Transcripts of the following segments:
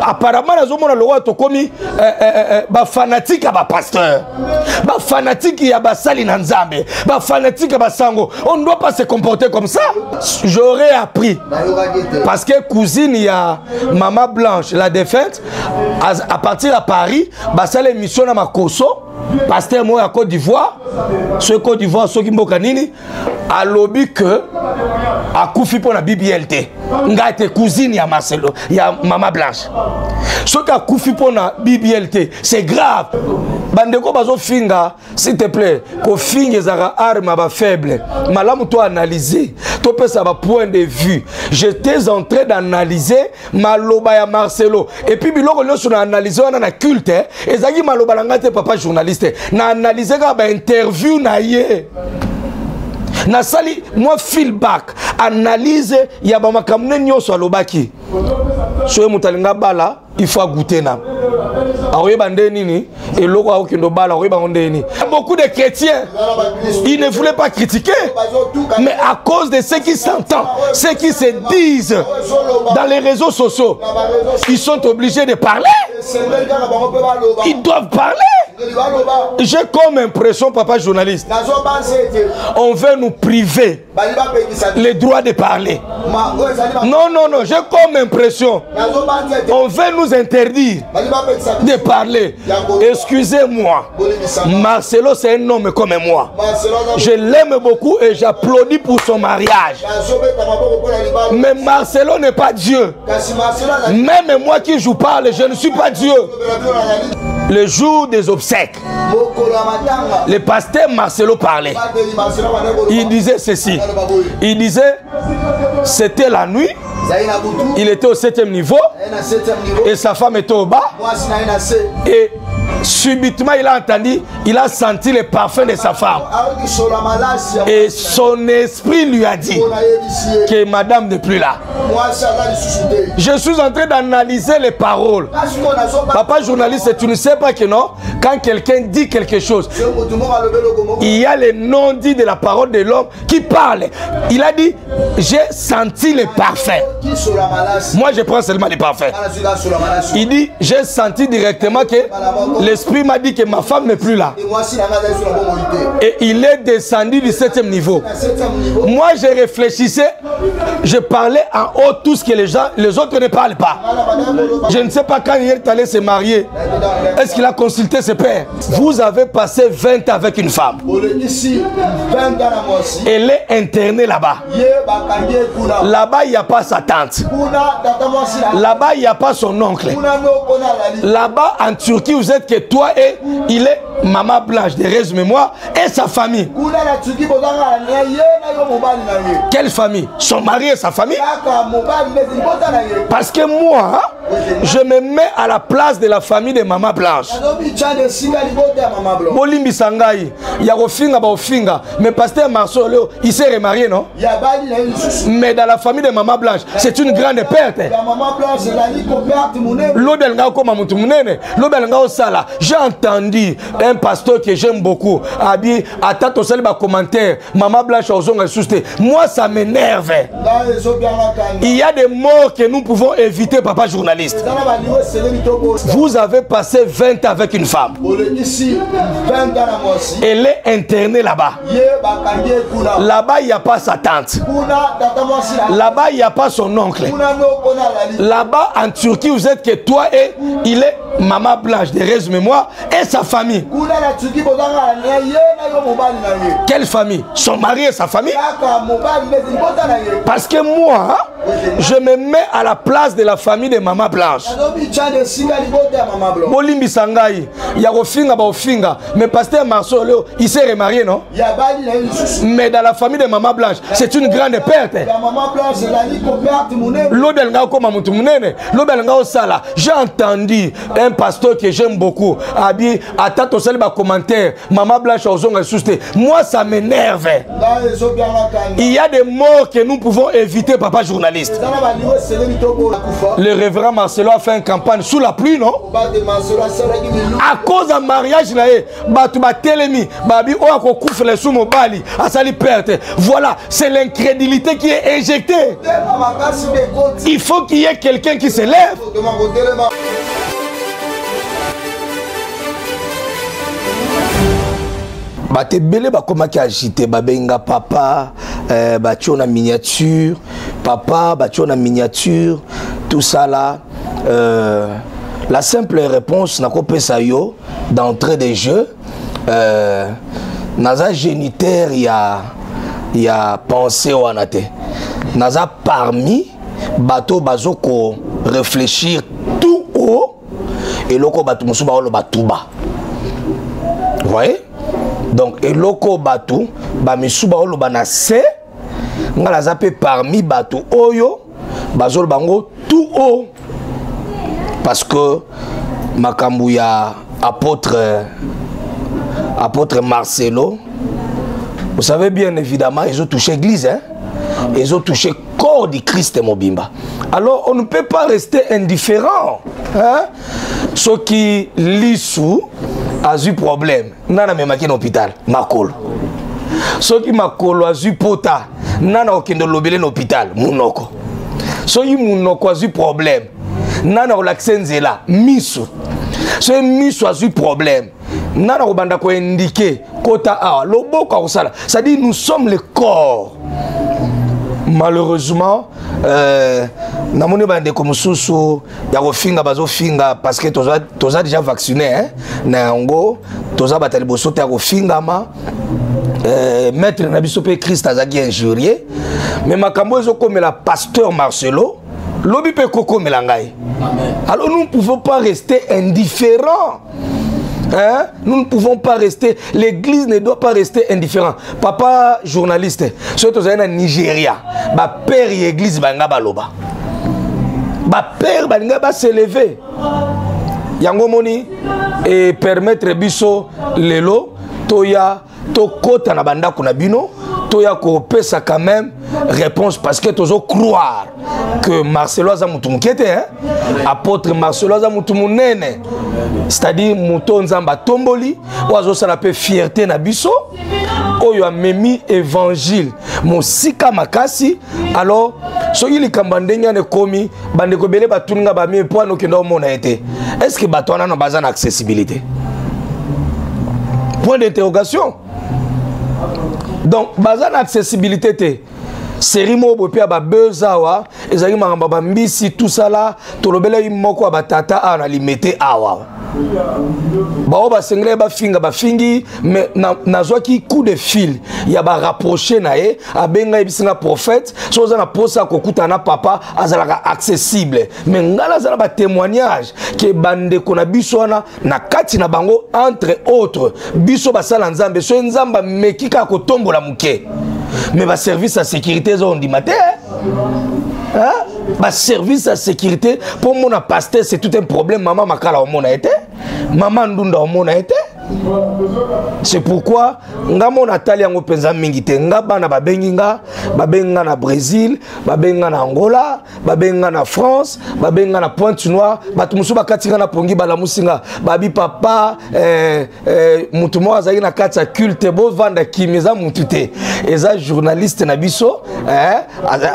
Apparemment, nous avons le commis fanatique à pasteur, fanatique à Sali Nanzambe, fanatique à Sango. On ne doit pas se comporter comme ça. J'aurais appris. Parce que cousine, il y a Maman Blanche, la défunte, à partir à Paris, ça l'émission à Makoso. Pasteur moi à Côte d'Ivoire, ce Côte d'Ivoire, ceux qui m'okanini, a lobby que a koufi pour la BBLT. Nga été cousine ya Marcelo, ya Maman Blanche. Ce qui a koufi pour la BBLT, c'est grave. Bandeko bazo finga, s'il te plaît, ko finge zara arme ba faible. Malamu to analyser, to pe ça va point de vue. J'étais en train d'analyser maloba ya Marcelo. Et puis biloko nyo sur analyser on a culte, ezaki maloba langate papa journaliste. Na analyser ka ba interview na ye. Na sali moi feedback analyse ya ba makamne nyoso alobaki. So mutalinga bala il faut goûter na. Beaucoup de chrétiens, ils ne voulaient pas critiquer, mais à cause de ce qui s'entend, ce qui se disent dans les réseaux sociaux, ils sont obligés de parler. Ils doivent parler. J'ai comme impression, papa journaliste, on veut nous priver les droits de parler. Non, non, non, j'ai comme impression, on veut nous interdire de parler. Excusez-moi, Marcelo c'est un homme comme moi. Je l'aime beaucoup et j'applaudis pour son mariage. Mais Marcelo n'est pas Dieu. Même moi qui je parle, je ne suis pas Dieu. Le jour des obsèques, le pasteur Marcelo parlait. Il disait ceci. Il disait, c'était la nuit. Il était au 7e niveau et sa femme était au bas. Et subitement, il a entendu, il a senti le parfum de sa femme. Et son esprit lui a dit que madame n'est plus là. Je suis en train d'analyser les paroles. Papa journaliste, tu ne sais pas que non, quand quelqu'un dit quelque chose, il y a le non-dit de la parole de l'homme qui parle. Il a dit, j'ai senti le parfum. Moi, je prends seulement les parfums. Il dit, j'ai senti directement que l'esprit m'a dit que ma femme n'est plus là. Et il est descendu du 7e niveau. Moi, je réfléchissais, je parlais en haut tout ce que les autres ne parlent pas. Je ne sais pas quand il est allé se marier. Est-ce qu'il a consulté ses pères? Vous avez passé 20 ans avec une femme. Elle est internée là-bas. Là-bas, il n'y a pas sa tante. Là-bas, il n'y a pas son oncle. Là-bas, en Turquie, vous êtes que toi et il est Maman Blanche de Rez Mémoire et sa famille. Quelle famille? Son mari et sa famille? Parce que moi, je me mets à la place de la famille de Maman Blanche. Bolimbi Sangai, Yarofinga Baofinga, mais pasteur Marcelo, il s'est remarié, non? Mais dans la famille de Maman Blanche, c'est une grande perte. J'ai entendu un pasteur que j'aime beaucoup a dit attends au commentaire Maman Blanche aux susté. Moi ça m'énerve. Il y a des morts que nous pouvons éviter, papa journaliste. Vous avez passé 20 ans avec une femme. Elle est internée là-bas. Là-bas il n'y a pas sa tante. Là-bas il n'y a pas son oncle. Là-bas en Turquie vous êtes que toi et il est Maman Blanche de Rez Mémoire et sa famille. Quelle famille? Son mari et sa famille? Parce que moi, je me mets à la place de la famille de Maman Blanche. Bolimbi Sangai, Yarofinga Baofinga, mais pasteur Marcelo, il s'est remarié, non? Mais dans la famille de Maman Blanche, c'est une grande perte. J'ai entendu un pasteur que j'aime beaucoup a dit attends au seul commentaire Maman Blanche aux susté. Moi ça m'énerve. Il y a des morts que nous pouvons éviter, papa journaliste. Le révérend Marcelo a fait une campagne sous la pluie, non? à cause d'un mariage là, batu ba telemi, babi o ako koufle sous mobali, a sali perte. Voilà, c'est l'incrédulité qui est injectée. Il faut qu'il y ait quelqu'un qui se lève. Bate belé ba koma ki agité babenga papa batio na miniature papa batio na miniature tout ça là la simple réponse na ko pesa yo d'entrée de jeu naza géniteur ya pensée wana te naza parmi bato bazoko réfléchir tout haut et loko bato musuba olo batuba. Vous voyez? Donc, eloko batu, ba misuba olo banase, ngala zape parmi batu oyo, bazol bango tout haut. Parce que makambu ya apôtre Marcelo, vous savez bien évidemment, ils ont touché l'église, hein? Ils ont touché le corps du Christ Mobimba. Alors, on ne peut pas rester indifférent. Hein? Ceux qui lissou, a eu problème, nana me maki na hôpital, makolo. Soki makolo a eu pota, nana okendo lobele na hôpital, munoko. Soki munoko a eu problème, nana olaxe nzela, miso. Soki miso a eu problème, nana obanda ko indiquer kota a loboko osala. Ça dit nous sommes le corps. Malheureusement, namoni bande comme susu ya kofinga bazo finga parce que toza déjà vacciné hein na ngo toza batali boso ta kofinga ma maître na biso pe Christ azaki injurié mais makambo ezo comme la pasteur Marcelo lobi pe koko melangai. Alors nous ne pouvons pas rester indifférents. Hein? Nous ne pouvons pas rester, l'église ne doit pas rester indifférent. Papa journaliste, surtout au Nigeria, ma père et l'église banga baloba. Ma père banga ba s'élever. Yango moni et permettre biso lelo toya to kota na banda kuna bino toya ko pesa quand même réponse parce que tozo croire que Marcelo Azamutumukete hein apôtre Marcelo Azamutumunene c'est-à-dire muto nzamba tomboli oazo sala pe fierté na biso oyo amemi évangile mosika makasi. Alors soki likambo ndenge ne komi bande ko bele batuninga ba mi po no kendo mona été est-ce que bato wana na bazana accessibilité? Point d'interrogation. Donc bazana accessibilité te série mo bopia ba bezawa ezali maramba ba mbisi tout ça là tolobela moko ba tata ana limité awa ba ba sengre ba fingi mais nazwaki coup de fil ya ba rapprocher na ye abenga bisinga prophète so za na posa kokuta na papa azalaka accessible mais ngala za ba témoignage que bande kona biso na kati na bango entre autres biso basala nzambe so nzamba mekika ko tombola muke mais ba service à sécurité zo ndi matin hein ba service à sécurité pour mon pasteur c'est tout un problème. Maman makala on a été maman ndunda on a été. C'est pourquoi nga mon atali yango penza mingi te nga bana babenga na Brésil babenga na Angola babenga na France babenga na Pointe-Noire batu musu bakatinga na pongi bala musinga babi papa mutu mo azali na kati ya culte bo vanda kimeza mutu te eza journaliste na biso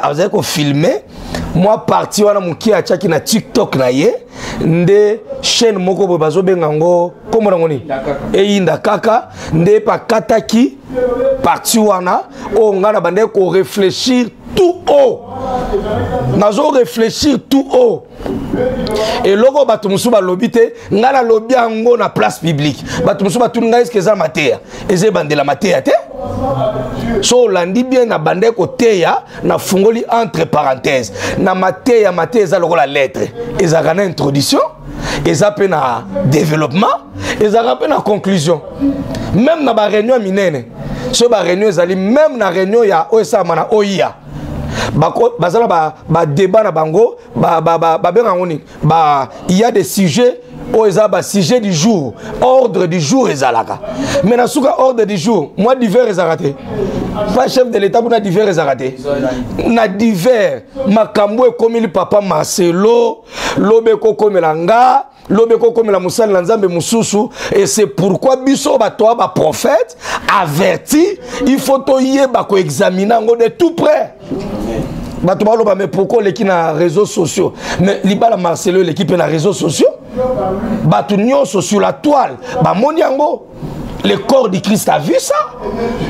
azali ko filmer moi parti wana muki achaki na TikTok na ye nde chaîne moko bo bazo benga ngo komo na ngoni eyinda kaka nde pa kataki parti wana o ngana bande ko réfléchir tout haut nazo réfléchir tout haut et logo bato musu ba lobité ngana lobi yango na place publique bato musu ba tunga est-ce que ça matéa eze bandela matéa te so landi bien na bande ko teya na fungoli entre parenthèses na matéa eza lokola lettre ezaka na introduction ezaka na développement ezaka na conclusion même na ba réunion minene so ba réunion ezali même na réunion ya OSA mana OIA bazala ba débat na bango il y a des sujets sujet du jour ordre du jour ezalaka mais na suka ordre du jour moi divers ezarate pas chef de l'état na divers ezarate na divers makambo ekomi li papa Marcelo lobe ko komelanga lobeko comme la moussane lanzambe mususu et c'est pourquoi biso batoa ba prophète averti il faut toyer ba ko examiner ngo de tout près. Bato ba loba mais pourquoi l'équipe na réseaux sociaux mais libala Marcelo l'équipe na réseaux sociaux bato nyonso sur la toile ba moni yango. Le corps du Christ a vu ça.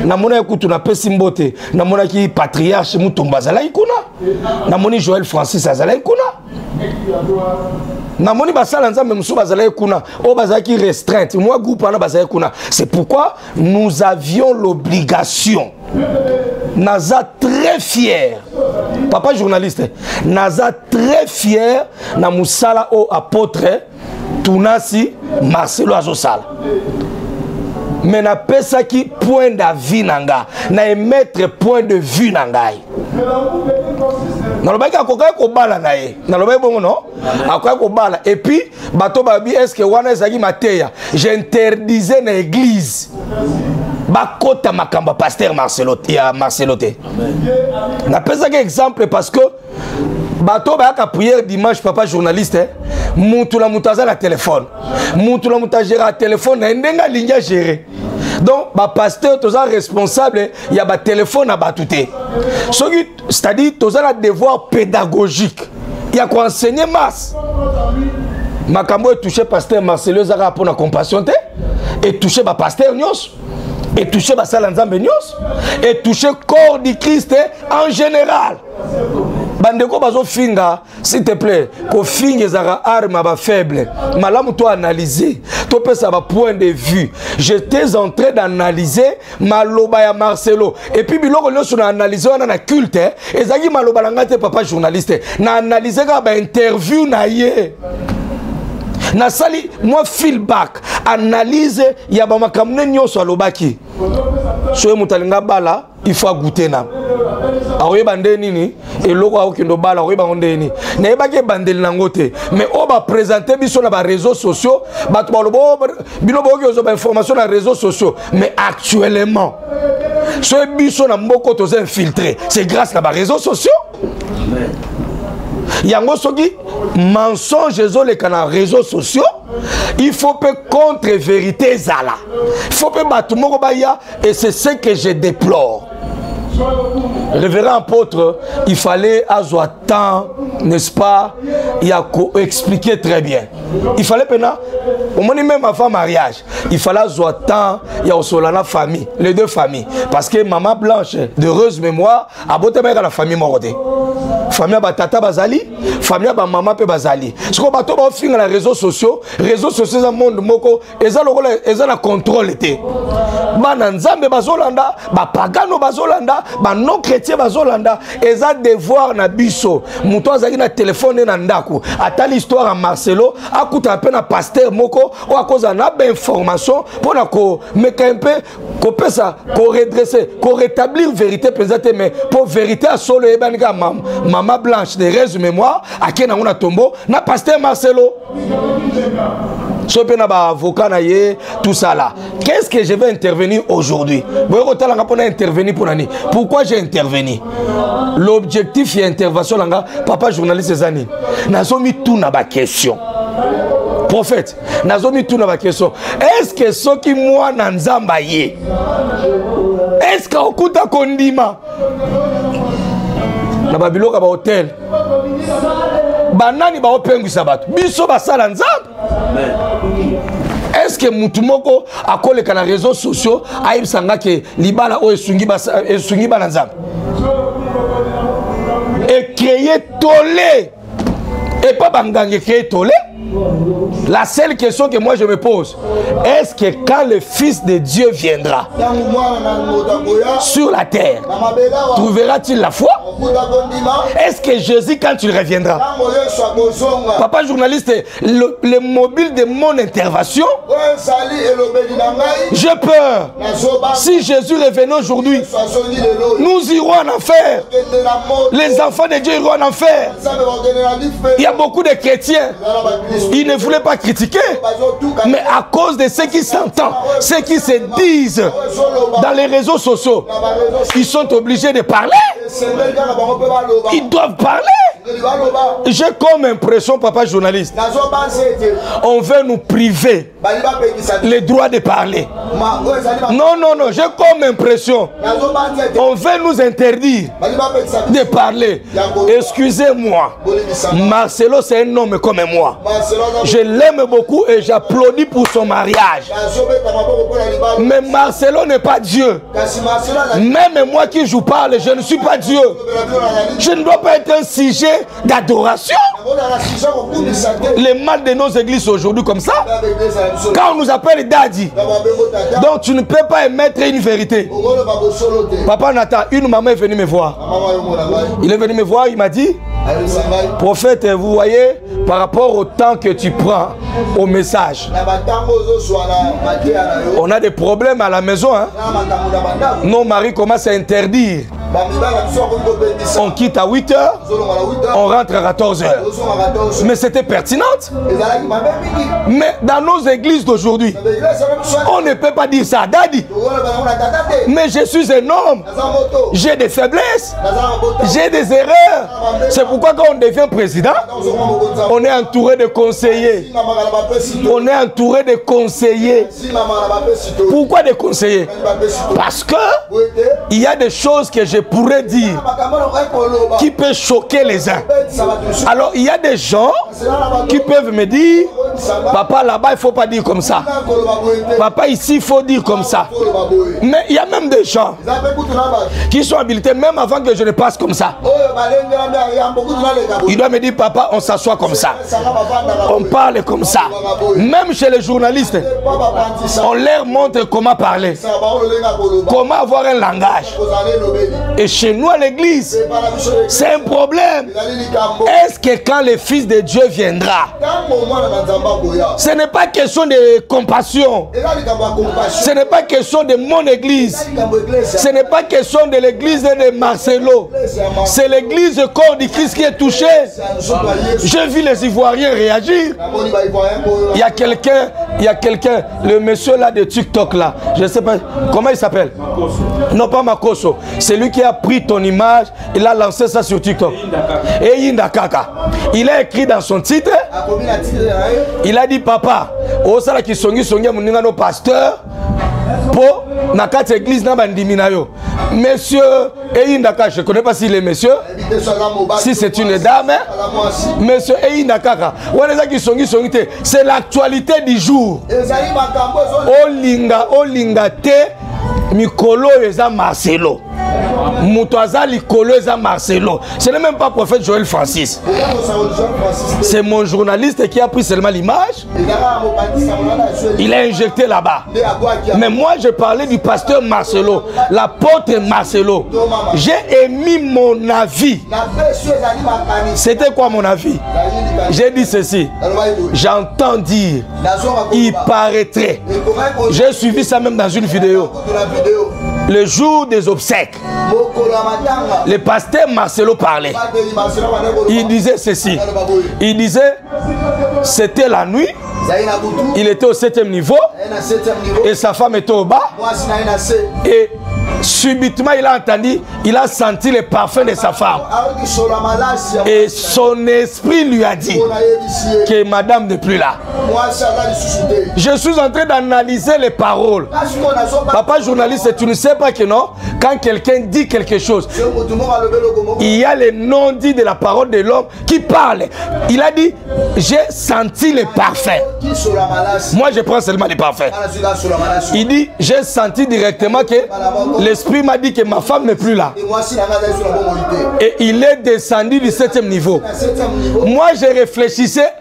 Namona ekutu na pesi mbote. Namona ki patriarche Mutomba zalai kuna. Namoni Joël Francis azalai kuna. Namoni basala nzambe musu bazalai kuna. O bazaki restreinte. Moi groupe ana bazalai kuna. C'est pourquoi nous avions l'obligation. Naza très fier. Papa journaliste. Naza très fier na musala o apôtre Tunasi Marcelo Azosala. Mais na pesa qui point d'avis nanga na émettre point de vue nangai na lobaki akoka ko bala na ye na lobaki bongo non akoka ko bala et puis bato babi est-ce que wana ezaki mateya j'interdisais na église bakota makamba pasteur Marcelo ya Marcelo te na pesa que exemple parce que bato ba ka prière dimanche papa journaliste mutu la mutaza la téléphone mutu la mutagera téléphone na ndenga linya gérer. Donc, bah pasteur, tous responsable, il y a un téléphone à batouter. C'est-à-dire, tous un devoir pédagogique. Il y a quoi enseigner masse. Makambo est touché pasteur Marcelo Zara pour la compassion et touché bah pasteur Nyos et touché bah Salanzambe Nyos et touché corps du Christ en général. Bandeko bazo finga, s'il te plaît, ko finge zara arme ba faible. Malamu to analyser, to pesa ba point de vue. J'étais en train d'analyser maloba ya Marcelo. Et puis biloko nyo sur analyser on a culte, ezaki maloba ngate papa journaliste. Na analyser ka ba interview na ye. Na sali moi feedback, analyse ya ba makamne nyoso alobaki. Soye mutalinga bala, il faut goûter na. Aroye bande nini et loko akendo bala aroye bande nini na ebake bandel nangote mais on va présenter biso na ba réseaux sociaux bato balobo bino boki ozo ba information na réseaux sociaux mais actuellement ce biso na mboko to infiltré c'est grâce à ba réseaux sociaux. Yango soki mensonge les canaux réseaux sociaux il faut peu contre vérité zala il faut peu bato moko baya et c'est ce que je déplore. Révérend apôtre, il fallait avoir temps, n'est-ce pas? Il a expliqué très bien. Il fallait maintenant, au moins même avant mariage, il fallait avoir temps, il y a aussi la famille, les deux familles. Parce que maman Blanche, d'heureuse mémoire, a beau à la famille morte. Famille ba tata bazali, famille ba maman pe bazali. Ce qu'on bateau ba fin les réseaux sociaux dans le monde moko, ils ont le contrôle été. Ba nzambe bazolanda, ba pagano bazolanda, ba non chrétien bazolanda, ils ont devoir na biso. Muto azaki na téléphone na ndako. Ata l'histoire à Marcelo, a coûté un peu na pasteur moko, ou à cause na ba information pour na ko meka un peu ko pesa, ko redresser, ko rétablir vérité présente mais pour vérité à solo e banika maman Blanche de rêves mémoire à qui on a tombeau na pasteur Marcelo sopé na ba avocat na ye tout ça là. Qu'est-ce que je vais intervenir aujourd'hui? Pourquoi j'ai intervenu? L'objectif est intervention là papa journaliste Zani nazomi tout na ba question prophète nazomi tout na ba question est-ce que ceux qui moi na nzamba ye est-ce que okuta kondima na babiloka ba hôtel banani ba opengwisa bato biso basala nzambe. Est-ce que mutumoko akoleka na réseaux sociaux aibsanga ke libala o esungi bana nzambe et créer tollé et pas bangange créer tollé? La seule question que moi je me pose, est-ce que quand le Fils de Dieu viendra sur la terre, trouvera-t-il la foi? Est-ce que Jésus, quand il reviendra, papa journaliste, le mobile de mon intervention, j'ai peur. Si Jésus revenait aujourd'hui, nous irons en enfer. Les enfants de Dieu iront en enfer. Il y a beaucoup de chrétiens ils ne voulaient pas critiquer. Mais à cause de ce qui s'entend, ce qui se disent dans les réseaux sociaux, ils sont obligés de parler. Ils doivent parler. J'ai comme impression, papa journaliste, on veut nous priver les droits de parler. Non, non, non, j'ai comme impression, on veut nous interdire de parler. Excusez-moi, Marcelo c'est un homme comme moi. Je l'aime beaucoup et j'applaudis pour son mariage. Mais Marcelo n'est pas Dieu. Même moi qui je parle, je ne suis pas Dieu. Je ne dois pas être un sujet d'adoration. Les mal de nos églises aujourd'hui comme ça, quand on nous appelle Daddy, donc tu ne peux pas émettre une vérité. Papa Nathan, une maman est venue me voir. Il est venu me voir, il m'a dit, prophète, vous voyez, par rapport au temps que tu prends au message, on a des problèmes à la maison. Hein? Nos maris commencent à interdire. On quitte à 8 h, on rentre à 14 h. Mais c'était pertinente. Mais dans nos églises d'aujourd'hui, on ne peut pas dire ça. Daddy, mais je suis un homme. J'ai des faiblesses. J'ai des erreurs. C'est pourquoi quand on devient président, on est entouré de conseillers. On est entouré de conseillers. Pourquoi des conseillers? Parce que il y a des choses que je pourrais dire qui peuvent choquer les uns. Alors il y a des gens qui peuvent me dire, papa là-bas il ne faut pas dire comme ça, papa ici il faut dire comme ça. Mais il y a même des gens qui sont habilités même avant que je ne passe comme ça. Il doit me dire, papa on s'assoit comme ça, on parle comme ça. Même chez les journalistes, on leur montre comment parler, comment avoir un langage. Et chez nous à l'église, c'est un problème. Est-ce que quand le Fils de Dieu viendra, ce n'est pas question de compassion, ce n'est pas question de mon église, ce n'est pas question de l'église de Marcelo, c'est l'église corps du Christ qui est touchée. J'ai vu les Ivoiriens réagir. Il y a quelqu'un, le monsieur là de TikTok là, je ne sais pas, comment il s'appelle? Non, pas Makoso. C'est lui qui a pris ton image, il a lancé ça sur TikTok. Et Yindakaka. Il a écrit dans son titre, il a dit, papa, osala ki songi songi muninga no pasteur, pour nakati église na bandiminayo. Monsieur Eyindaka, je ne connais pas s'il est monsieur, si c'est une dame, monsieur Eyindaka, c'est l'actualité du jour. Olinga te mikolo eza Marcelo. Moutaza Likolo eza Marcelo. Ce n'est même pas prophète Joël Francis. C'est mon journaliste qui a pris seulement l'image. Il a injecté là-bas. Mais moi je parlais du pasteur Marcelo, l'apôtre Marcelo. J'ai émis mon avis. C'était quoi mon avis? J'ai dit ceci. J'entends dire, il paraîtrait. J'ai suivi ça même dans une vidéo. Le jour des obsèques, le pasteur Marcelo parlait. Il disait ceci. Il disait, c'était la nuit. Il était au 7e niveau et sa femme était au bas. Et subitement il a entendu, il a senti le parfum de sa femme. Et son esprit lui a dit que madame n'est plus là. Je suis en train d'analyser les paroles. Papa journaliste, tu ne sais pas que non, quand quelqu'un dit quelque chose, il y a le non-dit de la parole de l'homme qui parle. Il a dit, j'ai senti le parfum. Moi je prends seulement les parfums. Il dit, j'ai senti directement que l'esprit m'a dit que ma femme n'est plus là. Et il est descendu du 7e niveau. Moi je réfléchissais,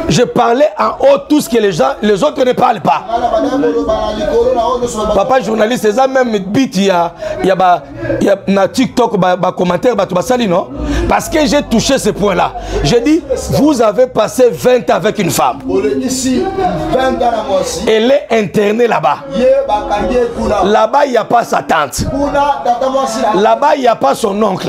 je parlais en haut tout ce que les autres ne parlent pas. Papa journaliste, c'est ça même bit, il y a na TikTok, commentaire, non? Parce que j'ai touché ce point-là. J'ai dit, vous avez passé 20 ans avec une femme. Elle est internée là-bas. Là-bas, il n'y a pas sa tante. Là-bas, il n'y a pas son oncle.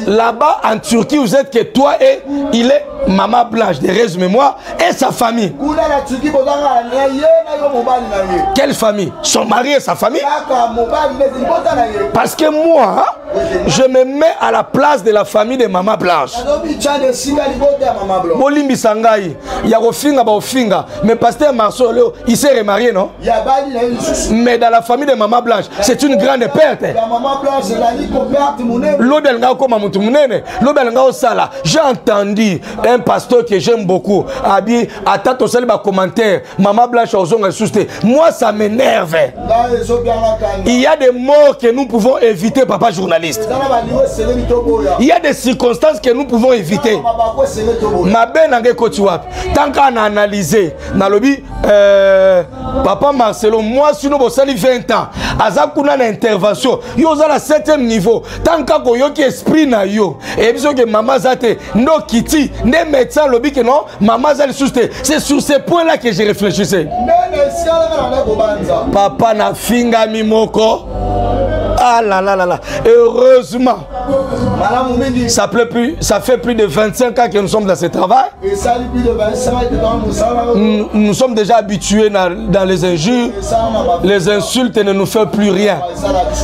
Là-bas, en Turquie, vous êtes que toi et il est Maman Blanche, de rêves mémoire, et sa famille. Quelle famille? Son mari et sa famille? Parce que moi, je me mets à la place de la famille de Maman Blanche. Bolimbi Sangai, Yarofinga, mais pasteur Marceau, il s'est remarié, non? Mais dans la famille de Maman Blanche, c'est une grande perte. J'ai entendu un pasteur que j'aime beaucoup, a dit, attends, tu as commentaire, Maman Blanche aux ongles suscités. Moi, ça m'énerve. Il y a des morts que nous pouvons éviter, papa journaliste. Il y a des circonstances que nous pouvons éviter. Ma belle tant qu'on a analysé, dans le papa Marcelo, moi, si nous avons 20 ans, à une intervention, il y a le 7e niveau. Tant qu'on a un esprit, et que maman Zate, no kiti, ne médecin lobby que non, maman Zate, c'est sur ces points-là que j'ai réfléchi. Papa na finga mimoko. Ah là là là là. Heureusement. Ça fait plus de 25 ans que nous sommes dans ce travail. Nous sommes déjà habitués dans les injures. Les insultes ne nous font plus rien.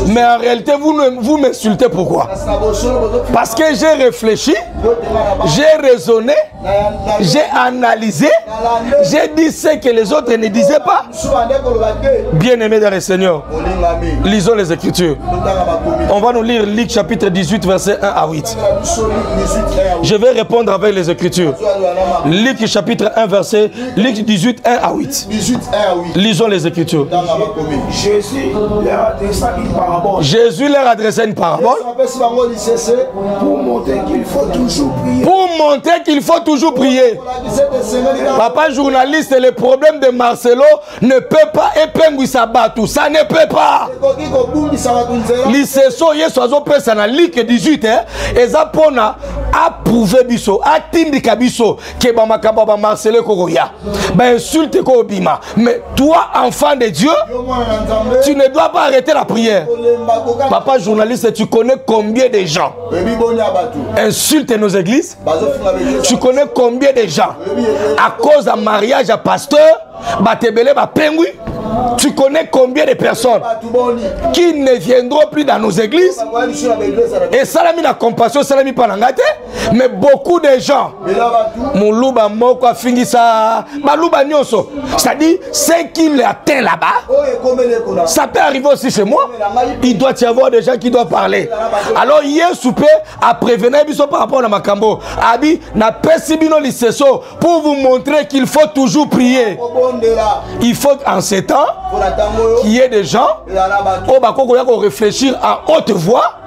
Mais en réalité, vous m'insultez pourquoi? Parce que j'ai réfléchi, j'ai raisonné, j'ai analysé, j'ai dit ce que les autres ne disaient pas. Bien-aimés dans le Seigneur, lisons les Écritures. On va nous lire Luc chapitre 18, verset 1 à 8. Je vais répondre avec les Écritures. Luc chapitre 1, verset Luc 18, 1 à 8. Lisons les Écritures. Jésus leur adressait une parabole. Pour montrer qu'il faut toujours prier. Papa journaliste, le problème de Marcelo ne peut pas épingler sa batou. Ça ne peut pas. L'ICSO, Yesoazo Pesana, Ligue 18, et Zapona a prouvé biso, a tindika biso, que Bamakaba Marcelo Koroya. Ben insulte Kobima. Mais toi, enfant de Dieu, tu ne dois pas arrêter la prière. Papa journaliste, tu connais combien de gens insultent nos églises? Tu connais combien de gens à cause d'un mariage à pasteur, Batebele, Bapengui? Tu connais combien de personnes qui ne viendront plus dans nos églises? Et ça l'a mis la compassion, ça l'a mis pas l'angate. Mais beaucoup de gens, Moulouba Moko Fingisa, Balouba Nyoso, c'est-à-dire ce qui atteint là-bas, ça peut arriver aussi chez moi. Il doit y avoir des gens qui doivent parler. Alors hier soupé a prévenu par rapport à Makambo, a dit n'a pas si bien pour vous montrer qu'il faut toujours prier. Il faut en ces temps qu'il y ait des gens qui réfléchir à haute voix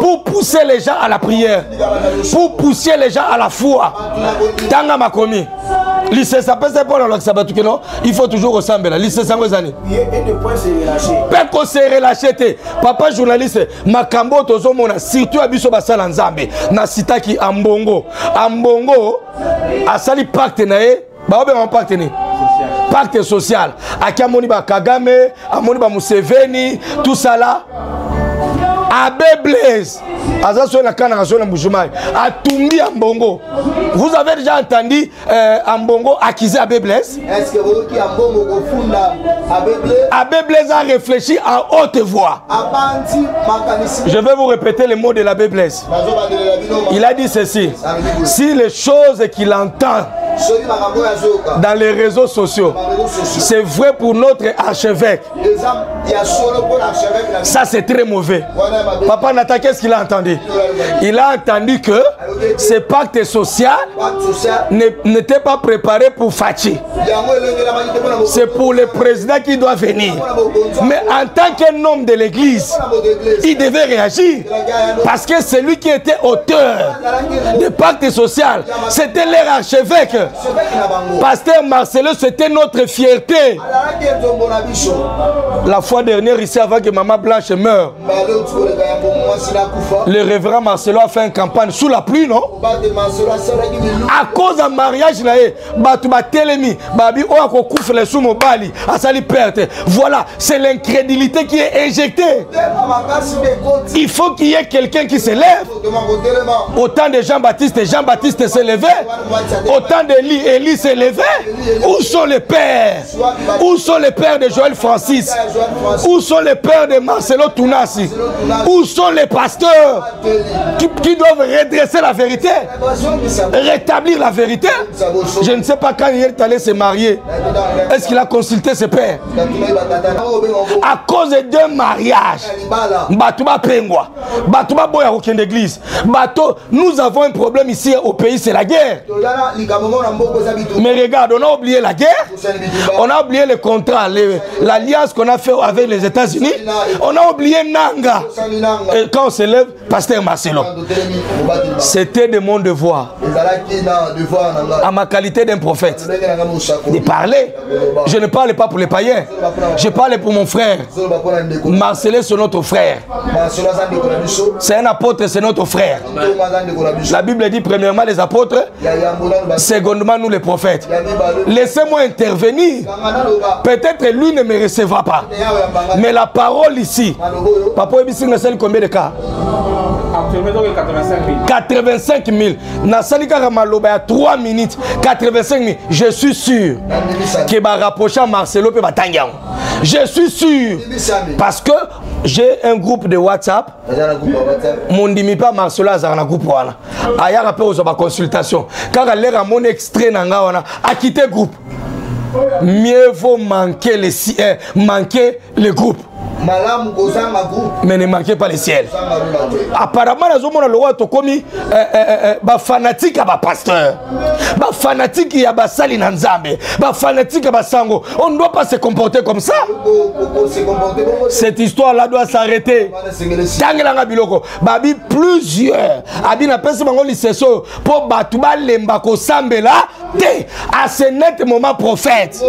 pour pousser les gens à la prière, pour pousser les gens à la foi. Tanga Makomi. Il faut toujours ressembler. Peko se relâché. Papa journaliste, Makambo tozomona surtout abiso basala nzambe na sitaki Ambongo. Ambongo asali pacte nae, ba obe mon pacte ni. Pacte social. Aki amoni ba Kagame, amoni ba Museveni, tout ça là. Abbé Blaise, vous avez déjà entendu Ambongo accuser Abbé Blaise? Est-ce que Abbé Blaise a réfléchi en haute voix? Je vais vous répéter les mots de l'Abbé Blaise. Il a dit ceci: si les choses qu'il entend dans les réseaux sociaux, c'est vrai pour notre archevêque, ça c'est très mauvais. Papa Nata, qu'est-ce qu'il a entendu? Il a entendu que ce pacte social n'était pas préparé pour Fachi. C'est pour le président qui doit venir. Mais en tant qu'un homme de l'église, il devait réagir. Parce que celui qui était auteur du pacte social, c'était leur archevêque. Pasteur Marcelo, c'était notre fierté. La fois dernière, ici, avant que Maman Blanche meure, le révérend Marcelo a fait une campagne sous la pluie, non? À cause d'un mariage, voilà, c'est l'incrédulité qui est injectée. Il faut qu'il y ait quelqu'un qui se lève. Autant de Jean-Baptiste s'est levé. Autant d'Élie, Élie s'est levé. Où sont les pères? Où sont les pères de Joël Francis? Où sont les pères de Marcelo Tounassi? Où sont les pasteurs qui doivent redresser la vérité, rétablir la vérité? Je ne sais pas quand il est allé se marier. Est-ce qu'il a consulté ses pères? À cause d'un mariage, nous avons un problème ici au pays, c'est la guerre. Mais regarde, on a oublié la guerre, on a oublié le contrat, l'alliance qu'on a fait avec les États-Unis, on a oublié Nanga. Et quand on se lève, Pasteur Marcelo, c'était de mon devoir, à ma qualité d'un prophète, de parler. Je ne parle pas pour les païens, je parle pour mon frère. Marcelo, c'est notre frère. C'est un apôtre, c'est notre frère. La Bible dit premièrement les apôtres, secondement nous les prophètes. Laissez-moi intervenir. Peut-être lui ne me recevra pas, mais la parole ici, papa, combien de cas? 85 000. Nasalika Maloba à 3 minutes. 85 000. Je suis sûr que va rapprocher Marcelo et Batangyan. Je suis sûr. Parce que j'ai un groupe de WhatsApp. Mon dimi pas Marcelo a un groupe. Aya rappelle aux consultations. Car elle a mon extrait a quitté le groupe. Mieux vaut manquer le groupe. Mais ne manquez pas le ciel. Apparemment, fanatique à pasteur, fanatique à Sali Nanzambe, fanatique à Sango. On ne doit pas se comporter comme ça. Cette histoire-là doit s'arrêter. Plusieurs Abina Pesmango Lisseso pour Batouba Lembako Sambela à ce net moment prophète.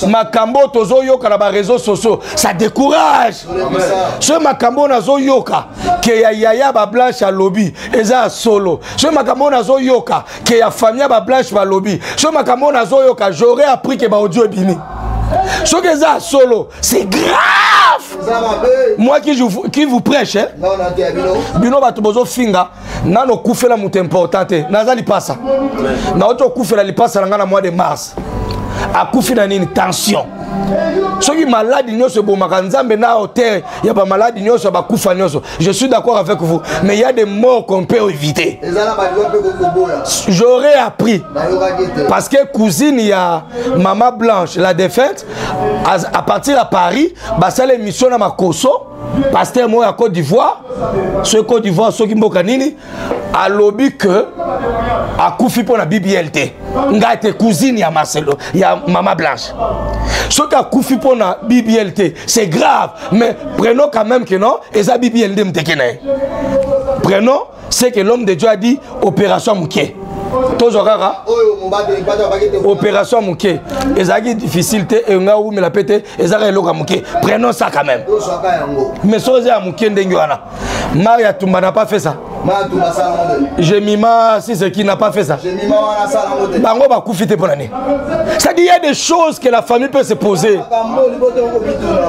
Makambo Tozo Yoka na réseaux sociaux, ça décourage. Ce makambo nazo yoka que ya yaya ba blanche à lobby eza solo. Ce makambo nazo yoka que ya famille ba blanche ba lobby. Ce makambo nazo yoka j'aurais appris que ba audio est bini. Ce que ça solo, c'est grave. Moi qui vous prêche, hein? Bino ba tobozo finga nano kufela mutu importante. Nazali pasa. Na auto kufela li pasa na mois de mars. A kufina nini tension. Ceux qui malades nyoso bomaka nzambe na hôtel, il y a pas maladie nyoso ba kufa nyoso. Je suis d'accord avec vous, mais il y a des morts qu'on peut éviter. J'aurais appris parce que cousine il y a Maman Blanche la défaite à partir à Paris, bah ça l'émission na Makoso, pasteur moi à Côte d'Ivoire, ce Côte d'Ivoire ceux qui mboka nini a lobby que a kufi pour la BBLT. Ngate cousine ya Marcelo, ya Maman Blanche. Ce qui a koufi pour la BBLT, c'est grave, mais prenons quand même que non, et ça BBLT m'tekene. Prenons ce que l'homme de Dieu a dit, opération Mouké. Opération Mouké. Et ça qui est difficile, et on a où me la pété, et ça est Mouké. Prenons ça quand même. Mais ça c'est à Mouké Ndenguana. Maria Toumba n'a pas fait ça. Je mima si ce qui n'a pas fait ça. Bango va koufiter pour l'année. C'est-à-dire il y a des choses que la famille peut se poser.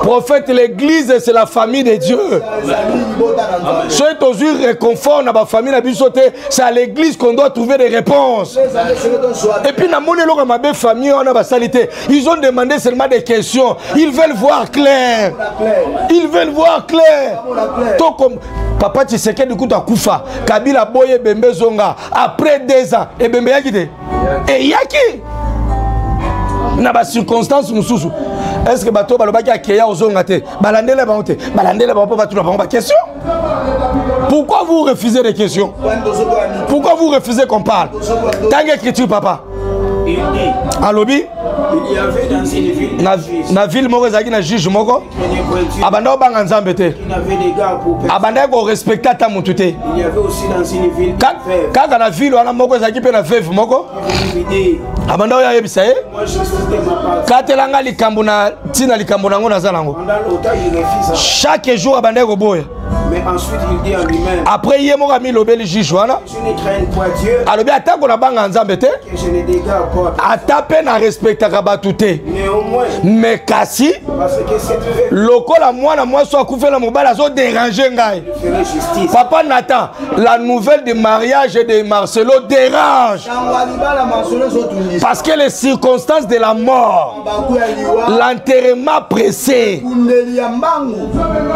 Prophète, l'église c'est la famille de Dieu. Ceux qui ont eu réconfort dans la famille, c'est à l'église qu'on doit trouver des réponses. Et puis dans mon famille, on a la salité. Ils ont demandé seulement des questions. Ils veulent voir clair. Ils veulent voir clair. Tout comme Papa Tshisekedi du coup à Koufa, Kabila Boye Bembe Zonga, après 2 ans, et Bembe Yakide. Et Yaki n'a pas circonstance mususu. Est-ce que bateau balobaki akeya ozongate balandela baote balandela baopo batuna ba question. Pourquoi vous refusez des questions? Pourquoi vous refusez qu'on parle? Tant qu'écriture papa. Alobi. Il y avait dans une ville. Na ville moko ezaki na juge moko. Abanda obanga nzambe te. Il y avait des gars pour personne. Abanda ko respecter ta mutu te. Il y avait aussi dans une ville. Kaka na ville wana moko ezaki pe na veuve moko. Abanda oya yebisa ye. Moi je c'était ma part. Katelanga likambo na tina likambo nango na zalango. Pendant longtemps il refuse. Chaque jour abanda ko boya. Mais ensuite il dit en lui-même. Après yé moko mi lobeli juge wana. Je ne crains pas Dieu. Alobi atako na banga nzambe te. Que je ne dégage pas. Atape na respectaka batu te. Néanmoins. Mais kasi. Parce que cette fête. Lokola mwana mwasi akufela mobala zo déranger ngai. Ferait justice. Papa Nathan, la nouvelle de mariage de Marcelo dérange. Parce que les circonstances de la mort, l'enterrement pressé,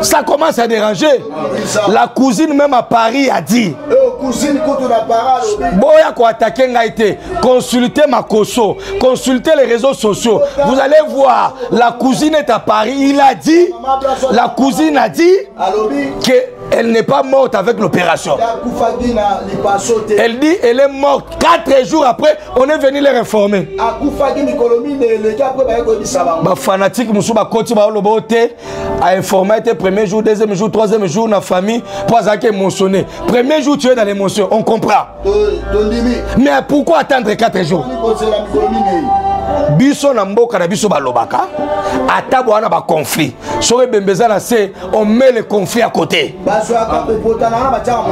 ça commence à déranger. La cousine même à Paris a dit Boya ko attaquer ngaite, consultez ma koso, consultez les réseaux sociaux. Vous allez voir, la cousine est à Paris, il a dit, la cousine a dit qu'elle n'est pas morte avec l'opération. Elle dit elle est morte 4 jours après, on est venu les réformer. Ba fanatique musu ba koti ba lobo te a informé te premier jour, deuxième jour, troisième jour na famille pour que émotionné. Premier jour tu es dans l'émotion, on comprend. Mais pourquoi attendre 4 jours? Biso na mboka na biso balobaka atabo wana ba conflit sore bembeza na se on met le conflit à côté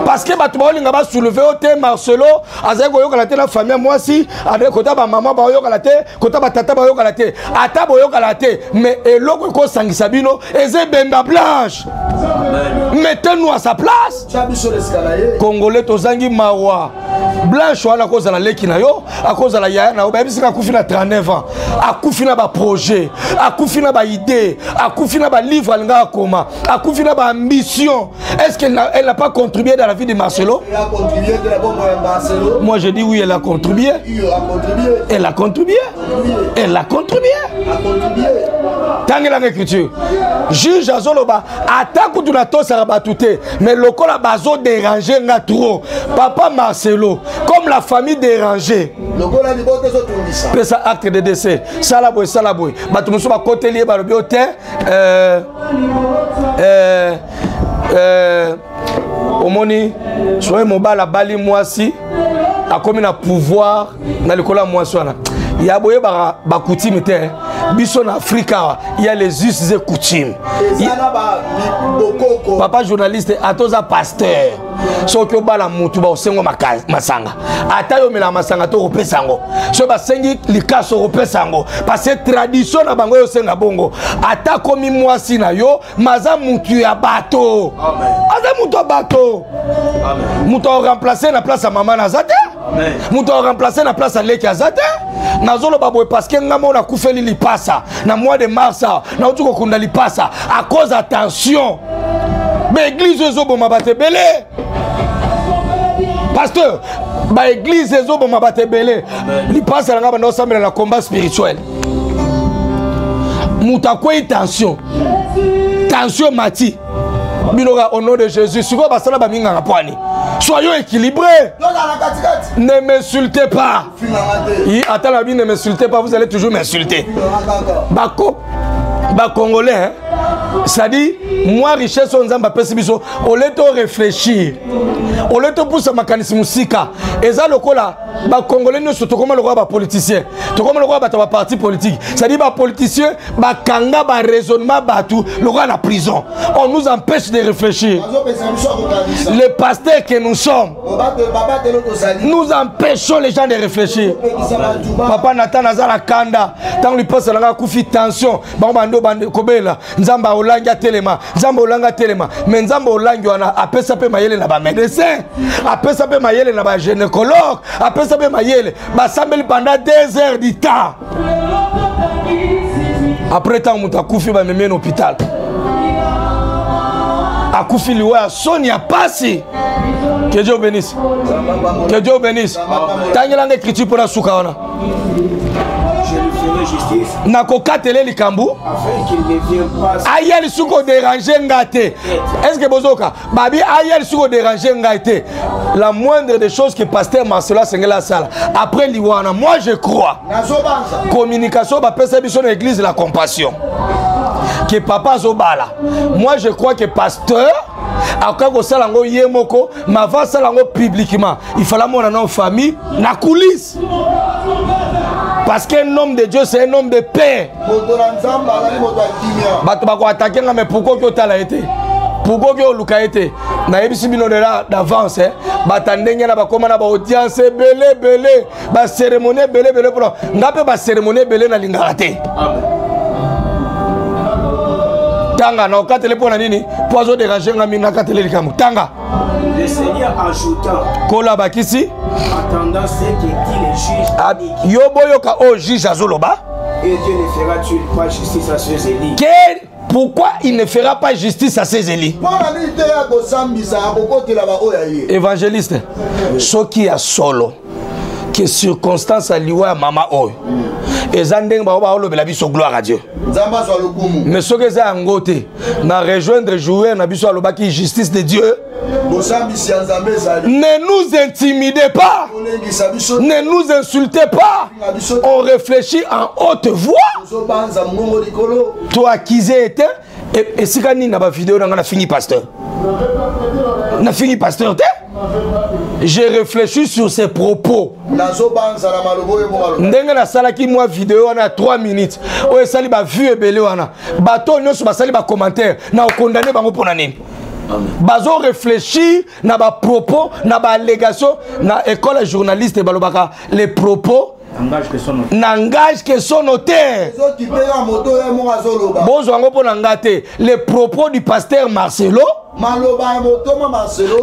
parce que batu baolinga ba soulever au te Marcelo azai ko yoka la te na famille moi si avec kota ba maman ba yoka la te kota ba tata ba yoka la te atabo yoka la te mais eloko ko sangisa bino eze bemba blanche. Mettez-nous à sa place. Congolais tozangi mawa blanche wana koza na leki na yo akoza la yaya na obebisi ka kufina 39 ans akufina ba projet akufina ba idée akufina ba livre alinga koma akufina ba ambition. Est-ce qu'elle n'a pas contribué dans la vie de Marcelo? Elle a contribué de la bombe de Marcelo. Moi je dis oui, elle a contribué. Elle a contribué. Elle a contribué. Tangela l'écriture. Juge Azoloba attaque tout la tosse à batouté mais le col a bazo dérangé n'a trop. Papa Marcelo comme la famille dérangée. Le ça acte de décès. Salaboy salaboy. Batumuso ba côté lié ba le biote omoni soye mobala bali mwasi akomi na pouvoir na likola mwasi wana ya boye ba coutume te biso na Afrika il y a les us et coutumes. Papa journaliste atoza pasteur soki obala mutu ba osengo masanga ata yo mela masanga to kopesa ngo so ba sengi likaso kopesa ngo parce que tradition na bango yo senga bongo ata komi mwasi na yo maza mutu ya bato aza mutu ya bato mutu a remplacer na place ya mama na zate mutu a remplacer na place ya leki ya zate nazolo baboye parce que ngamo na kufeli lipasa na mois de mars na utuko kunda lipasa à cause attention mais église ezoboma batebele pasteur ba église ezoboma batebele lipasa na ngaba ndo sambela na combat spirituel mutakwe tension mati binoga au nom de Jésus siko basala ba minga ngapwani. Soyons équilibrés. Ne m'insultez pas. Attends la vie, ne m'insultez pas, vous allez toujours m'insulter. Congolais, hein? Ça dit, moi, richesse, on zamba pesibiso, au lieu de réfléchir, au lieu de pousser ma mécanisme sika, et ça, le cola, Congolais, nous sommes comme le roi politicien, tout comme le roi parti politique. Ça dit, politicien, kanga, raisonnement, le roi à la prison. On nous empêche de réfléchir. Les pasteurs que nous sommes, nous empêchons les gens de réfléchir. Papa Nathan Nazala Kanda, tant lui passe la koufi tension, bando kobela, nzamba olanga telema, nzamba olanga telema, mais nzamba olanga wana apesa pe mayele na ba médecin, apesa pe mayele na ba gynécologue, apesa pe mayele, ba sambeli pendant 2 heures du temps. Après tant muta koufi ba meme hôpital. Akoufi liwa Sonia Passi. Que Dieu bénisse. Que Dieu bénisse. Tangela l'écriture pour la soukaona. Je lui donner justice. Nakokatele likambu. Afin qu'il ne vienne pas. Ayel suko déranger ngate. Est-ce que bozoka babi ayel suko déranger ngate. La moindre des choses que pasteur Marcelo Sengela sala après liwana, moi je crois. Communication ba pesa biso na église la compassion. Que papa zobala. Moi je crois que pasteur akako salango yemoko ma va salango publiquement. Il fallait mon en famille na coulisse. Parce qu'un homme de Dieu, c'est un homme de paix. Mais pourquoi tu as été? Pourquoi tu as été? Na ebisi bino de là d'avance, batandenge na bakoma na ba audience belé belé, ba cérémonie belé belé pour ngape ba cérémonie belé na lingarate. Tanga na okatele pona nini? Poizo déranger ngami na katele likamu. Tanga. Le Seigneur ajoutant. Kola bakisi. Attendant ce que dit les juges. Yoboyoka o juge azoloba. Et Dieu ne fera-t-il pas justice à ses élus? Pourquoi il ne fera pas justice à ses élus? Évangéliste, ce qui a solo, que circonstance à liwa mama oy. Et zandeng ba ba la biso gloire à Dieu. Mais ce que ça angoté, na rejoindre jouer na biso aloba qui justice de Dieu. Ne nous intimidez pas. Ne nous insultez pas. On réfléchit en haute voix. Toi qui était et si quand n'a pas vidéo on a fini pasteur. On a fini pasteur. J'ai réfléchi sur ses propos. Ndenge na salaki moi vidéo on a 3 minutes. O sali ba vu et belé wana. Bato nyonso ba sali ba commentaire na condamner bango pour nani. Bazo réfléchir na ba propos na ba allégation na école journaliste balobaka les propos n'engage que son auteur. Bonjour pour n'engate les propos du pasteur Marcelo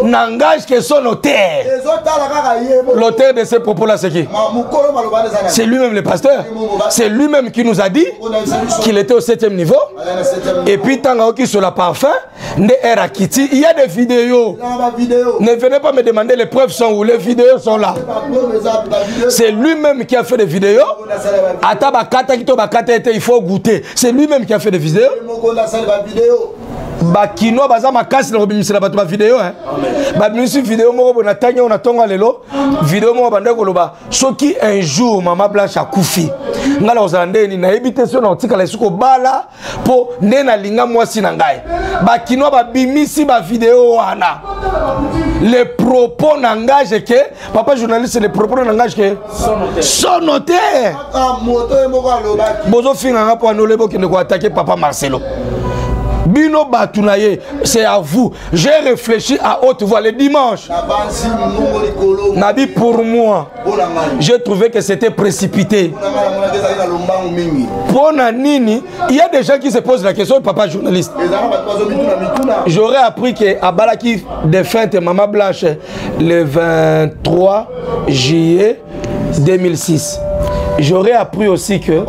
n'engage que son auteur. L'auteur de ces propos là c'est qui? C'est lui-même le pasteur. C'est lui-même qui nous a dit qu'il était au 7e niveau. Et puis tant qu'il sur la parfum il y a des vidéos. Ne venez pas me demander les preuves sont où. Les vidéos sont là. C'est lui-même qui a fait des vidéos. Il faut goûter. C'est lui-même qui a fait des vidéos. Bakino baza makasi na kobimisela bato ba vidéo hein. Ba bimisi vidéo moko bona tanya on atonga lelo vidéo moko bande koloba soki un jour mama Blanche akufi ngala ozande ni na ebite so na otika la suko bala po nena linga mwasi na ngai bakino ba bimisi ba vidéo wana les propos n'engagent que papa journaliste les propos n'engagent que son notaire bozo finga ngapo anolebo ki ne ko attaquer papa Marcelo. Bino Batunaye, c'est à vous. J'ai réfléchi à haute voix le dimanche. Nabi, pour moi, j'ai trouvé que c'était précipité. Pour Nanini, il y a des gens qui se posent la question, papa journaliste. J'aurais appris qu'à Balaki défunte Maman Blanche le 23 juillet 2006. J'aurais appris aussi que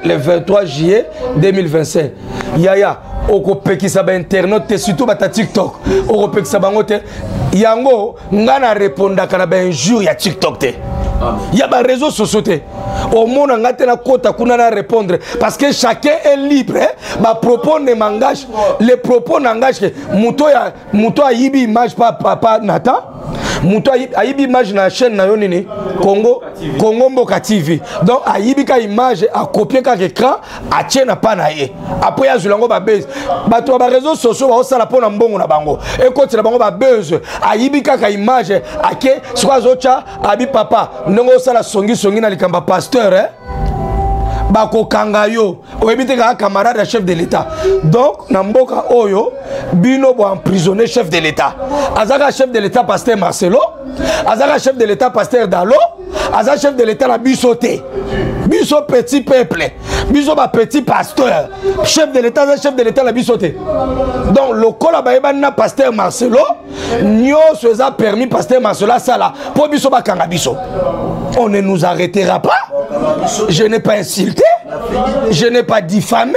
le 23 juillet 2025. Yaya, okopekisa ba internet surtout ba TikTok. Okopekisa bango te. Yango ngana répondre kana ba un jour ya TikTok te. Il y a des réseaux sociaux. Au monde, on a répondre. Parce que chacun est libre. Bah, propos ne m'engage. Les propos n'engagent que Mouto a yibi image papa Nathan. Mouto a yibi image na chaîne na yonini Congo Mboka TV. Donc a yibi ka image a copier ka écran a tienne pas na ye. Après ya zulango ba base. Bah toi ba réseaux sociaux ba osala pona mbongo na bango. Et quand la bango ba base a yibi ka image a ke soit zocha abi papa ndongo osala songi na likamba pasteur hein. Bako kangayo oebite ka camarade chef de l'état. Donc na mboka oyo bino bo emprisonner chef de l'état. Azaka chef de l'état pasteur Marcelo, azaka chef de l'état pasteur Dalo, azaka chef de l'état la bisoté. Biso petit peuple, biso ba petit pasteur. Chef de l'état la bisoté. Donc le col ba na pasteur Marcelo, nyo seza permis pasteur Marcelo sala pour biso ba kanga biso. On ne nous arrêtera pas. Je n'ai pas insulté. Je n'ai pas diffamé.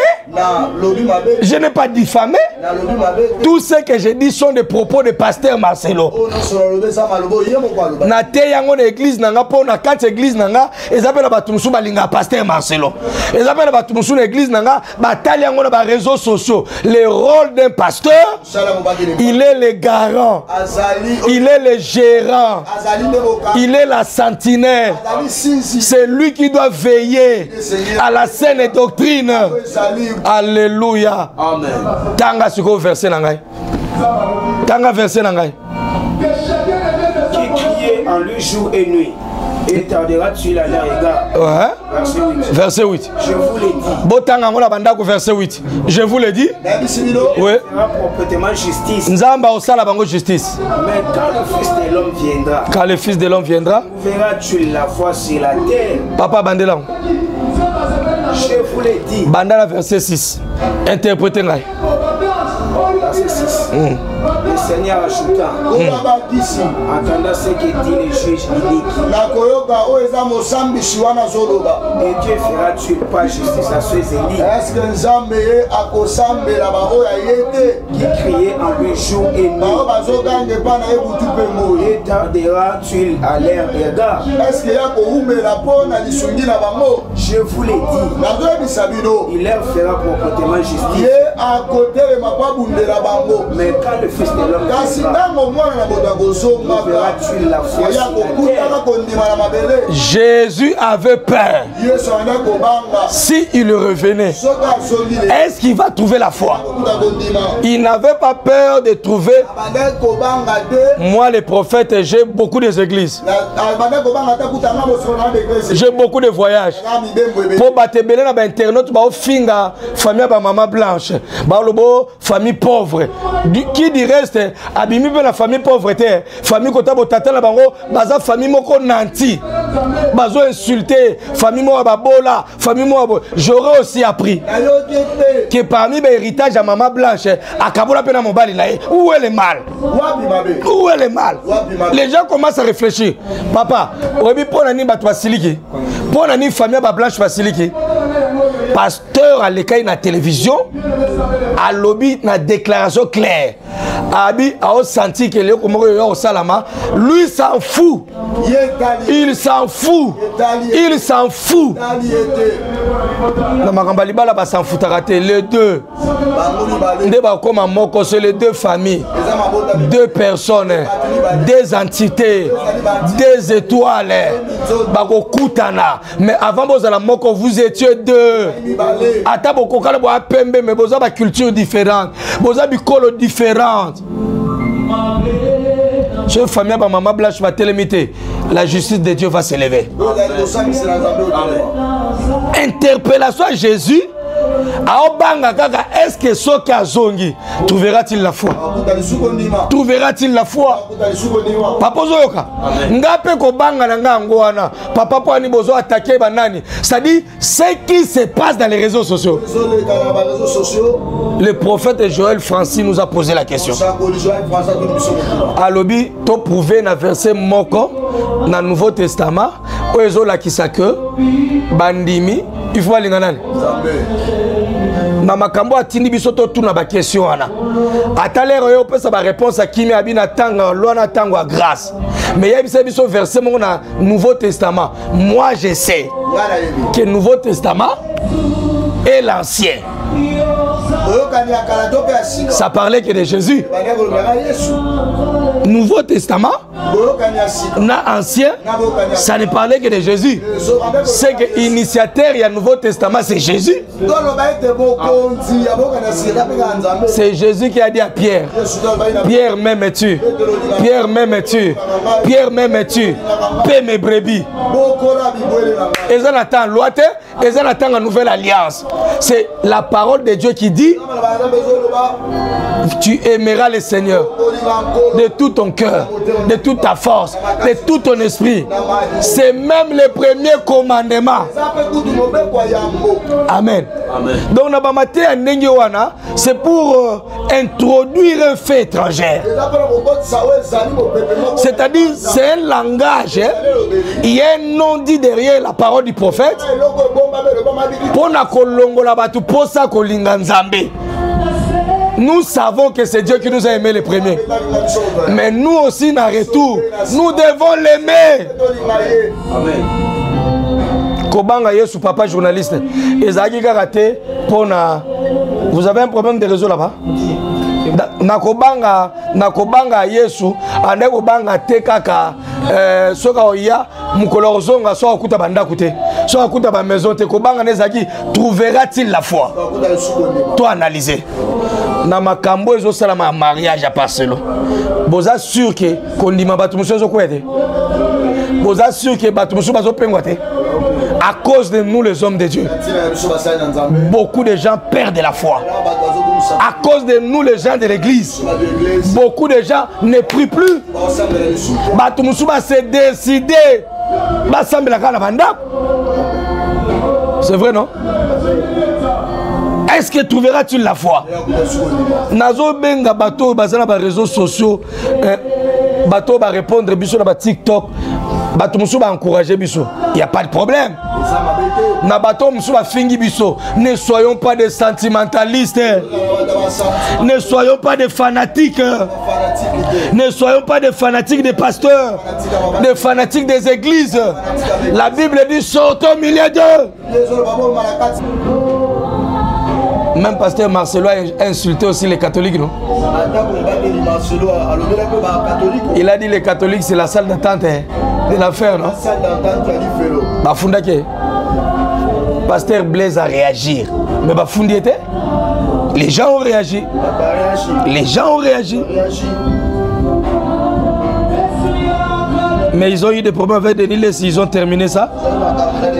Je n'ai pas diffamé. Tout ce que je dis sont des propos de pasteur Marcelo. Na te yango na église nanga po na quatre église nanga ezapela batumusu balinga pasteur Marcelo. Ezapela batumusu na église nanga batali yango na ba réseaux sociaux. Le rôle d'un pasteur, il est le garant. Il est le gérant. Il est la sentinelle. C'est lui qui doit veiller à la saine doctrine. Alléluia. Amen. Tanga suko verset nangai. Tanga verset nangai. Qui criait en lui jour et nuit. Et tardera-tu à leur égard. Verset 8. Je vous l'ai dit. Botanga ngona bandako verset 8. Je vous l'ai dit. Oui. Fera proprement justice. Nzamba osala bango justice. Mais quand le Fils de l'homme viendra. Quand le Fils de l'homme viendra. Verras-tu la foi sur la terre. Papa bandela. Je vous l'ai dit. Bandala verset 6. Interprétez ngai. Verset 6. Le Seigneur ajouta. Entendant ce que dit le juge inique. Et Dieu fera-tu pas justice à ceux élis qui criaient en lui jour et nuit. Et tardera-tu à leur égard. Je vous l'ai dit. Il leur fera proprement justice. Mais quand le Fils de l'homme verras-tu la foi sur la terre. Jésus avait peur. Si il revenait, est-ce qu'il va trouver la foi? Il n'avait pas peur de trouver. Moi, les prophètes, j'ai beaucoup d'églises. J'ai beaucoup de voyages. Pour battre dans l'internet, finga famille maman blanche, famille pauvre. Qui dit reste abimi la famille pauvreté, famille kota botata la bango, baza famille moko nanti, bazo insulté, famille mo babola, famille mo. J'aurais aussi appris que parmi les héritages à maman blanche, à Kabola pena mobali là, où est le mal? Où est le mal? Les gens commencent à réfléchir. Papa, obi pour nani bato basiliki, pour nani famille ba blanche basiliki. Pasteur à l'école na télévision, à lobby na déclaration claire. Abi a senti que le au salama, lui s'en fout. Il s'en fout. Il s'en fout. Na makambali bala ba s'en fout raté les deux. Ndeba comme moko c'est les deux familles, deux personnes, des entités, des étoiles. Bako kutana. Mais avant vous la moko vous étiez deux. Ata boko kala bo apembe mais boza ba culture différente, boza bikolo différente. Chef famille ba maman blanche va télémiter, la justice de Dieu va s'élever. Interpellation à Jésus. Est-ce que ce qui zongi trouvera-t-il la foi? Trouvera-t-il la foi? Papa Zoyoka, ngape ko banga na ngangwana. Papa poani bozo attaquer banani. Ça dit ce qui se passe dans les réseaux sociaux. Le prophète Joël Francis nous a posé la question. Alobi to prouver na verset moko na Nouveau Testament oezo la kisake bandimi il faut aller nanani. Na makambo atindi bisoto tuna ba question wana. Atalero yo pesa ba réponse à kimi abina tanga lona tango à grâce. Mais il y a biso verset mon na Nouveau Testament. Moi je sais que le Nouveau Testament est l'Ancien. Ça parlait que de Jésus. Nouveau Testament, na ancien, ça ne parlait que de Jésus. C'est que l'initiateur il y a Nouveau Testament, c'est Jésus. C'est Jésus qui a dit à Pierre, Pierre m'aimes-tu? Pierre m'aimes-tu? Pierre m'aimes-tu? Paix mes brebis. Et ça attend l'ouate, et ça attend la nouvelle alliance. C'est la parole de Dieu qui dit, tu aimeras le Seigneur de tout ton cœur, de toute ta force, de tout ton esprit. C'est même le premier commandement. Amen. Amen. Donc, c'est pour introduire un fait étranger. C'est-à-dire, c'est un langage. Il y a un nom dit derrière la parole du prophète. Pour na kolongola batu posa kolinga nzambe. Nous savons que c'est Dieu qui nous a aimés les premiers. Mais nous aussi, en retour, nous devons l'aimer. Amen. Kobanga Yesu, papa journaliste. Ezaki karaté pour na. Vous avez un problème de réseau là-bas? Nakobanga Yesu, ane kobanga te kaka soka oya mukolo zonga so akuta banda kute. So akuta ba maison te kobanga nezaki trouvera-t-il la foi? Toi analyser. Na makambo ezo sala ma mariage à Barcelone. Boza sûr que kondima batu muso zo kwete. Boza sûr que batu muso bazo pengwa te. À cause de nous les hommes de Dieu, beaucoup de gens perdent la foi. À cause de nous les gens de l'église, beaucoup de gens ne prient plus. C'est décidé. C'est vrai, non? Est-ce que trouveras-tu la foi? Nazo benga bateau bazana ba réseaux sociaux, bateau va répondre biso na ba TikTok, bateau musu va encourager biso. Il y a pas de problème. Na bateau musu va fingi biso. Ne soyons pas des sentimentalistes. Ne soyons pas des fanatiques. Ne soyons pas des fanatiques des pasteurs, des fanatiques des églises. La Bible dit sortons au milieu d'eux. Même pasteur Marcelo a insulté aussi les catholiques, non? Il a dit les catholiques c'est la salle d'attente de l'affaire, non? Bafundake. Pasteur Blaise a réagi. Mais Bafundi était? Les gens ont réagi. Les gens ont réagi. Mais ils ont eu des problèmes avec Denis Lessi, ils ont terminé ça.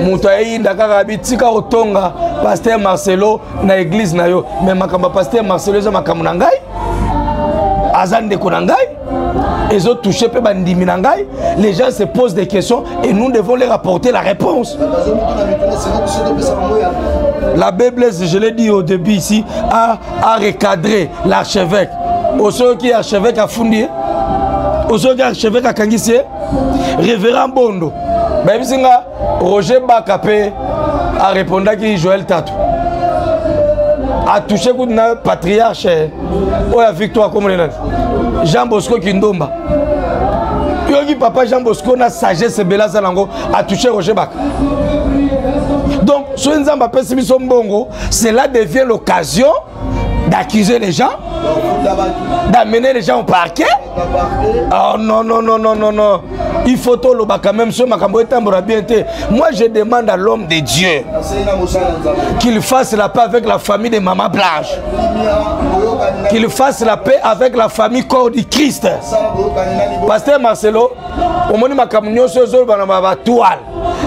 Moutaï, Ndakarabi, Tika Otonga, pasteur Marcelo, na église na yo. Mais makamba pasteur Marcelo, ils ont makamunangai. Azan de Konangai. Ils ont touché peu bandiminangai. Les gens se posent des questions et nous devons leur apporter la réponse. La Bible, je l'ai dit au début ici, a recadré l'archevêque. Au seul qui est archevêque à Fundi. Au seul qui est archevêque à Kangisi. Révérend Bondo. Roger Bakapé a répondu à Joël Tatou. A touché le patriarche à Victoire comme Jean Bosco Kindomba. Yogi papa Jean Bosco na sagesse bela zalango a touché Roger Bak. Donc, cela devient l'occasion d'accuser les gens, d'amener les gens au parquet. Oh non, non, non, non, non, non. Il faut tout le quand même sur ma bien. Moi, je demande à l'homme de Dieu qu'il fasse la paix avec la famille de Maman Blanche. Qu'il fasse la paix avec la famille corps du Christ. Pasteur Marcelo, au moment où ma camion se zone ma toile.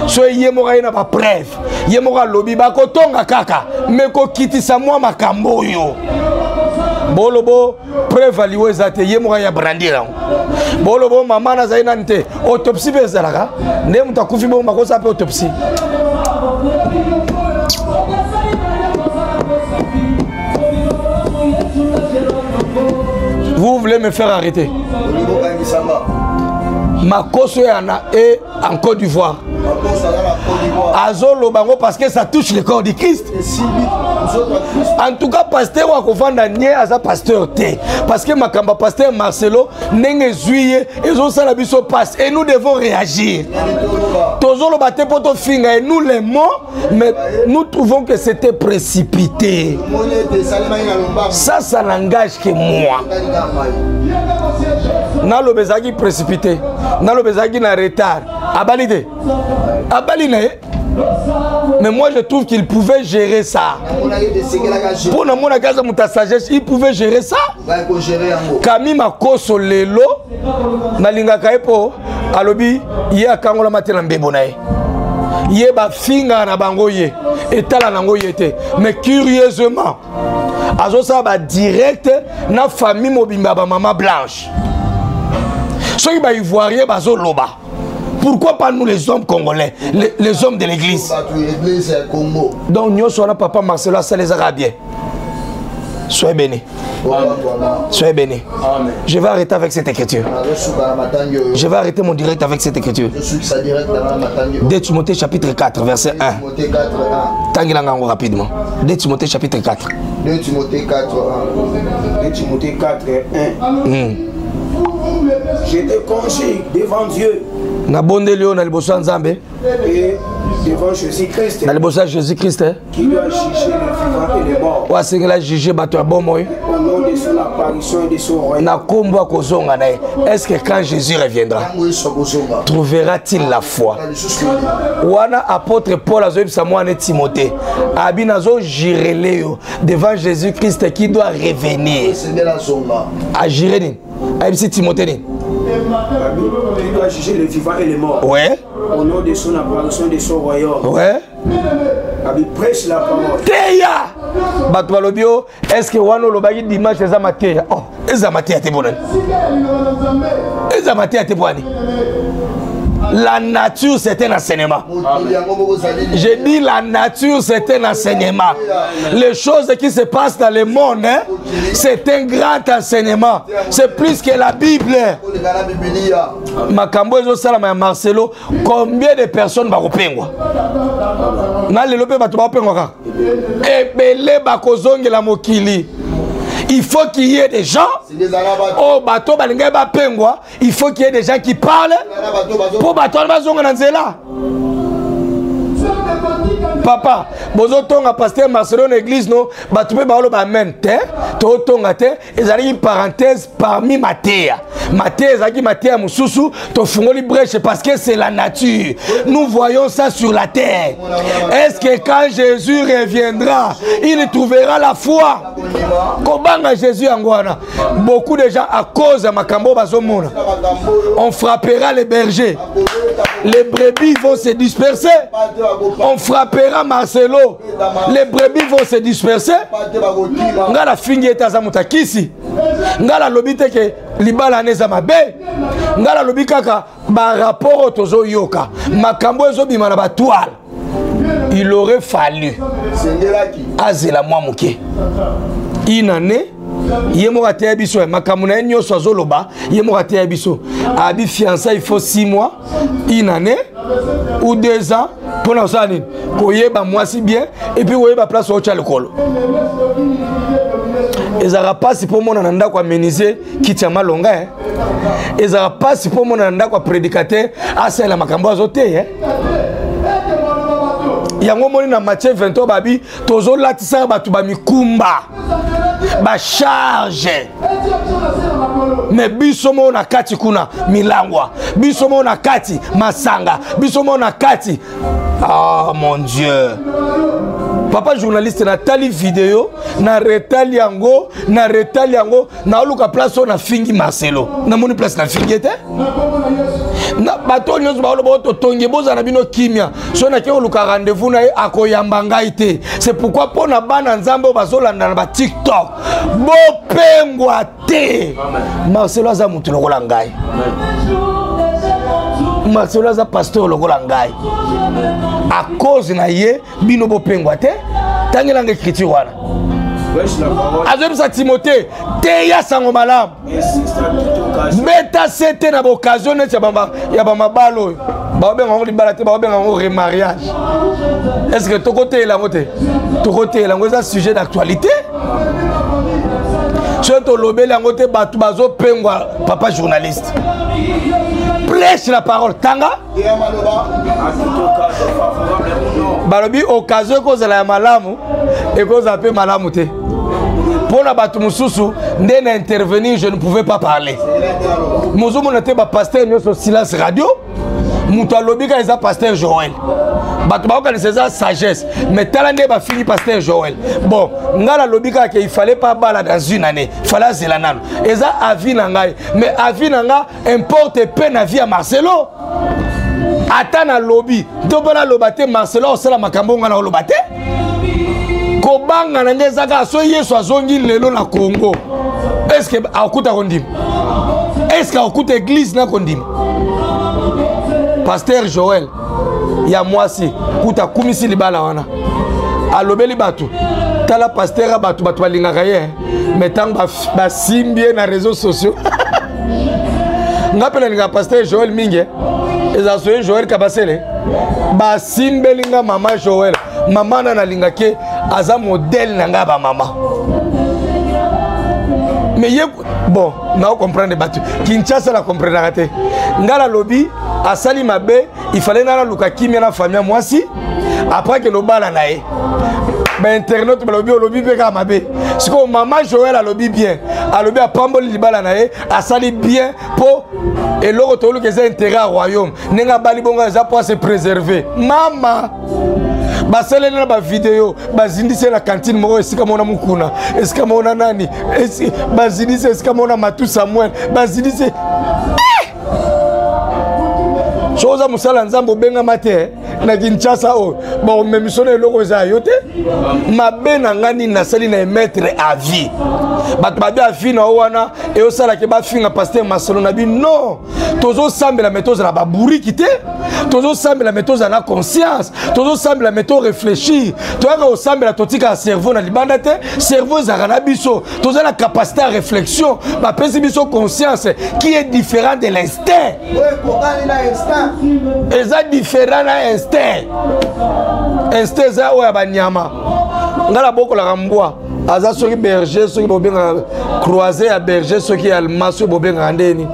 So yemora ina ba preuve. Yemora lobi ba ko tonga kaka. Mais ko kitisa moi makambo yo. Bolobo preuve aliwe zate yemora ya brandira. Bolobo mama na zaina nte autopsie bezalaka. Ne mutakufi bo makosa pe autopsie. Vous voulez me faire arrêter? Ma cause est en Côte d'Ivoire. Azolo bango parce que ça touche le corps du Christ. En tout cas, pasteur Wakofanda nie asa pasteur T. Parce que ma kamba pasteur Marcelo nenge zuye ils ont ça la biso passe et nous devons réagir. Tozolo bate poto finga et nous les mots, mais nous trouvons que c'était précipité. Ça n'engage que moi. Nalo bezagi précipité. Nalo bezagi na retard. Abalide. Abaline. Mais moi je trouve qu'il pouvait gérer ça. Pour mon agence de sagesse, il pouvait gérer ça. Kami makoso lelo nalinga kaipo alobi ye akangola matela mbebo nae. Ye ba finga na bango ye etala nango yete. Mais curieusement azo ça ba direct na famille mobimba ba Maman Blanche. Ceux qui ivoiriens bazo loba. Pourquoi pas nous les hommes congolais, les hommes de l'église? Donc nous sommes papa Marcelo, ça les arabiens. Soyez bénis. Soyez bénis. Je vais arrêter avec cette écriture. Je vais arrêter mon direct avec cette écriture. 2 Timothée chapitre 4, verset 1. Tangilangango rapidement. 2 Timothée chapitre 4. 2 Timothée 4, 1. 2 Timothée 4, 1. Je te conjure devant Dieu. Na bonde leo na liboso nzambe. Et devant Jésus-Christ. Na liboso Jésus-Christ. Qui doit juger les vivants et les morts. Wa sengela juger bato ya bomoy. Au nom de son apparition et de son royaume. Na kombo kozonga na. Est-ce que quand Jésus reviendra, trouvera-t-il la foi? Wana apôtre Paul azoyebisa mwana Timothée. Abi nazo jireleo devant Jésus-Christ qui doit revenir. A jirer ni. Aibisi Timothée ni. Il doit juger les vivants et les morts. Ouais. Au nom de son apparition et de son royaume. Ouais. Il prêche la parole. Teya! Batwalobio, est-ce que Wano Lobagi dimanche eza mateya? Oh, eza mateya te bonani. Eza mateya te bonani. La nature, c'est un enseignement. J'ai dit la nature, c'est un enseignement. Les choses qui se passent dans le monde, hein, c'est un grand enseignement. C'est plus que la Bible. Makambo ezo salama ya Marcelo, combien de personnes va kopengwa? Na lelo pe bato ba kopengwa ka. Ebele ba kozonge la mokili. Il faut qu'il y ait des gens. Oh, bateau balinga ba pengwa. Il faut qu'il y ait des gens qui parlent. Pour bateau bazonga na nzela. Papa, bozo tonga pasteur Marcelo l'église no, bato pe baolo ba amen te, to tonga te, ezali une parenthèse parmi Matthieu. Matthieu ezaki Matthieu mususu, to fungoli brèche parce que c'est la nature. Nous voyons ça sur la terre. Est-ce que quand Jésus reviendra, il trouvera la foi? Kobanga Jésus angwana. Beaucoup de gens à cause de makambo bazomona. On frappera les bergers. Les brebis vont se disperser. On frappera Marcelo. Les brebis vont se disperser. Ngala fingi etaza mutakisi. Ngala lobite ke libala neza mabe. Ngala lobikaka ba rapport tozo yoka. Makambo ezo bima na ba toile. Il aurait fallu azela mwa muke. Une année, yemo raté biso makamuna nyoso azoloba, yemo raté biso. Abi fiançailles il faut 6 mois, une année ou 2 ans pour na sani. Koyeba moi si bien et puis koyeba place au chalokolo. Ezara passe pour mon nanda kwa meniser kitima longa hein. Ezara passe pour mon nanda kwa prédicateur asela makambo azote hein. Yango moni na Matthieu 23 babi tozo latisa batu ba mikumba ba charge mais bisomo na kati kuna milangwa bisomo na kati masanga bisomo na kati. Ah mon Dieu. Papa journaliste na tali vidéo na retali yango na oluka place na fingi Marcelo na moni place na fingi te na bato nyonso ba oloba to tonge boza na bino kimia so na ke oluka rendez-vous na akoyamba ngai te. C'est pourquoi pona bana nzambe bazolanda na ba TikTok bo pengwa te. Marcelo aza mutu lokola ngai. Marcelo aza pasteur lokola ngai. À cause na ye bino bo pengwa te. Tangela l'écriture wana. Azobisa Timothée teya sango malamu. Beta sete na occasion neti ya ba mabalo. Ba benga ngo libala te ba benga ngo remariage. Est-ce que tokote la moté? Tokote la ngo za sujet d'actualité? Surtout lobeli yango te batu bazo pengwa papa journaliste. Prêche la parole tanga. Balobi occasion kozala ya malamu et koza pe malamu te. Pour la batu mususu ndena intervenir je ne pouvais pas parler. Mozumu nate ba pasteur nyoso silence radio. Mutu alobi ka eza pasteur Joël. Batu ba okanisa eza sagesse. Mais tala nde ba fini pasteur Joël. Bon, ngala lobi ka ke il fallait pas bala dans une année. Fallait zela nano. Eza avis na ngai. Mais avis na nga importe pe na vie à Marcelo. Atana lobby. Dobala lobate Marcelo osala makambo ngana lobate. Kobanga na ngezaka so yeso azongi lelo na Congo. Est-ce que akuta kondim? Est-ce que akuta église na kondim? Pasteur Joël ya mwasi kuta kumisi libala wana. Alobeli batu. tala pasteur batu balingaka ye mais tant ba simbie na réseaux sociaux ngapela ninga pasteur Joël Mingi eza soye Joël Kabasele ba simbelinga mama Joël mama na linga ke aza modèle nanga ba mama mais ye bon na comprendre batu Kinshasa la comprendre raté ngala lobby asali mabe il fallait na luka kimia na famille mwasi après que lobala nae ba internet ba lobby pe ka mabe siko mama Joël a lobby bien a lobby a pamboli libala nae asali bien pour et l'autre tolu que c'est intérêt au royaume nenga bali bonga za pour se préserver mama basele na ba vidéo bazindise la cantine moko esika mona mukuna esika mona nani bazindise esika mona Matu Samuel bazindise chose musala nzambo benga mate na Kinshasa o bon même sonné loko za yote mabe na ngani na sali na mettre à vie bat babe a vie na wana et au sala ke ba finga pasteur Marcelo na bi non tozo sambe la méthode la ba bourri quitter tozo sambe la méthode na conscience tozo sambe la méthode réfléchir toka au sambe la totika cerveau na libanda te cerveau za na biso tozo la capacité à réflexion ba penser biso conscience qui est différent de l'instinct eza différent na instinct instinct za oya banyama ngala boko la rambwa aza soki berger soki bobenga croiser ya berger soki alma soki bobenga ndeni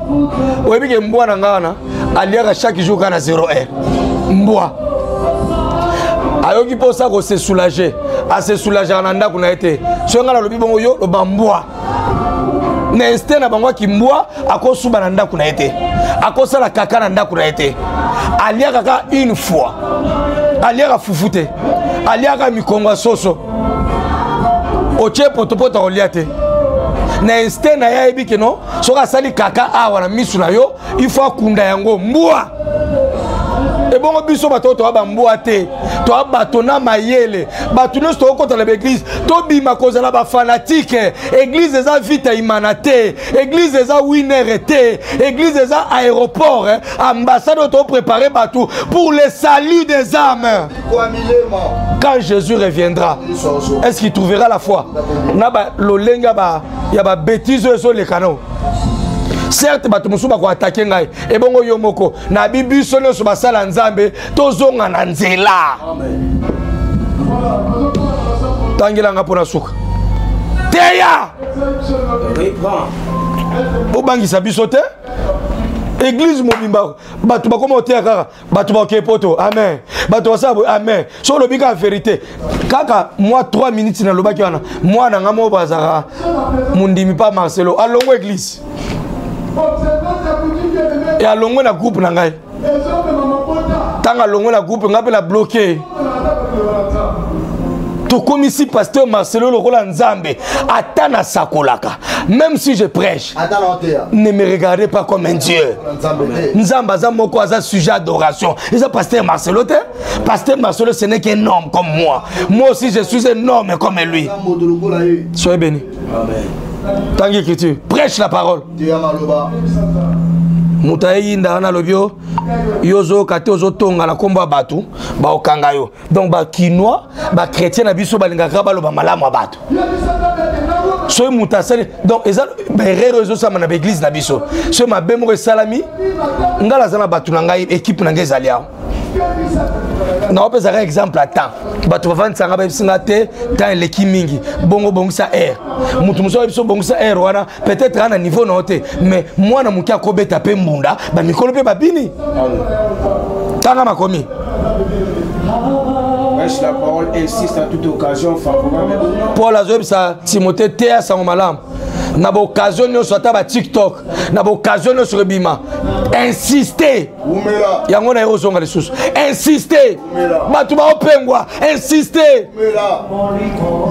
oyebike mbwa na ngana aliaka chaque jour kana 0 mbwa ayoki posa ko se soulager a se soulager na ndako na ete so ngala lobi bongo yo lo bambwa na instinct na bangwa ki mbwa akosuba na ndako na ete akosala kaka na ndako na ete aliaka ka une fois aliaka fufute aliaka mikongo soso oche potopoto oliate na instinct na ya ebike no soka sali kaka awa na misu na yo il faut akunda yango mbwa et bon biso bato to ba mbwa te to bato na mayele bato no sto ko na l'église to bima kozala ba fanatique église eza vita imanate église eza winner te église eza aéroport ambassade to préparer bato pour le salut des âmes. Quand Jésus reviendra, est-ce qu'il trouvera la foi? Na ba lolenga ba ya ba bêtise sur les canaux. Certes bato musuba ko attaquer ngai e bongo yo moko na bibi sono so basala nzambe tozonga na nzela tangela nga pona suka teya bobangisa biso te église mobimba bato bakoma oteya kaka bato bakoke poto amen bato basabo amen so lobika vérité kaka moi 3 minutes na lobaki wana mwana nga mo bazaka mundimi pa Marcelo alongo église et à longue na groupe nangai tant à longue na groupe ngapela bloqué to comme ici pasteur Marcelo lokola nzambe atana sakolaka même si je prêche ne me regardez pas comme un dieu nzamba za moko aza sujet d'adoration et ça pasteur Marcelo te pasteur Marcelo ce n'est qu'un homme comme moi aussi je suis un homme comme lui. Soyez bénis. Amen. Tant qu'écriture, prêche la parole. Moutaï ndana lobio yozo kate ozo tonga na komba batu ba okanga yo. Donc ba kinois, ba chrétien na biso balingaka ba loba malamu batu. So mutasali donc eza ba erreur zo sama na église na biso. So ma bemo salami ngala zana batu na ngai équipe na ngai zalia. Na opeza un exemple à temps bato bavandi sanga ba bisinga te temps leki mingi bongo bongisa air mutu muso biso bongisa air wana peut-être à un niveau na hote mais moi na mukia ko beta pe mbunda ba mikolo pe babini tanga makomi. La parole insiste à toute occasion favorable. Paul a dit ça Timothée Théa sans malam na ba occasion no sota ba TikTok na ba occasion no sur bima insister yango na erozonga les sous insister batu ba opengwa insister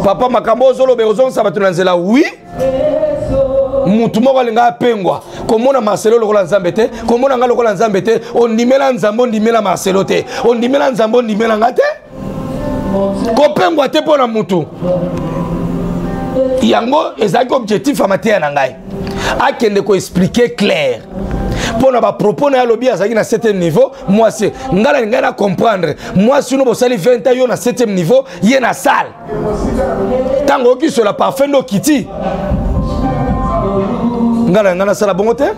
papa makambo zolo berozonga sa batu na nzela oui mutu moko alinga apengwa komona Marcelo lokola nzambe te komona nga lokola nzambe te ondimela nzambo ondimela Marcelo te ondimela nzambo ondimela nga te kopengwa te pona mutu yango ezaki objectif amateya na ngai akende ko expliquer clair pour na ba propos na lobby azaki na 7e niveau moi c'est ngala ngana comprendre moi si nous bosali 20 ans yo na 7e niveau yé na salle tango ki sur la parfait no kiti ngana sala bongote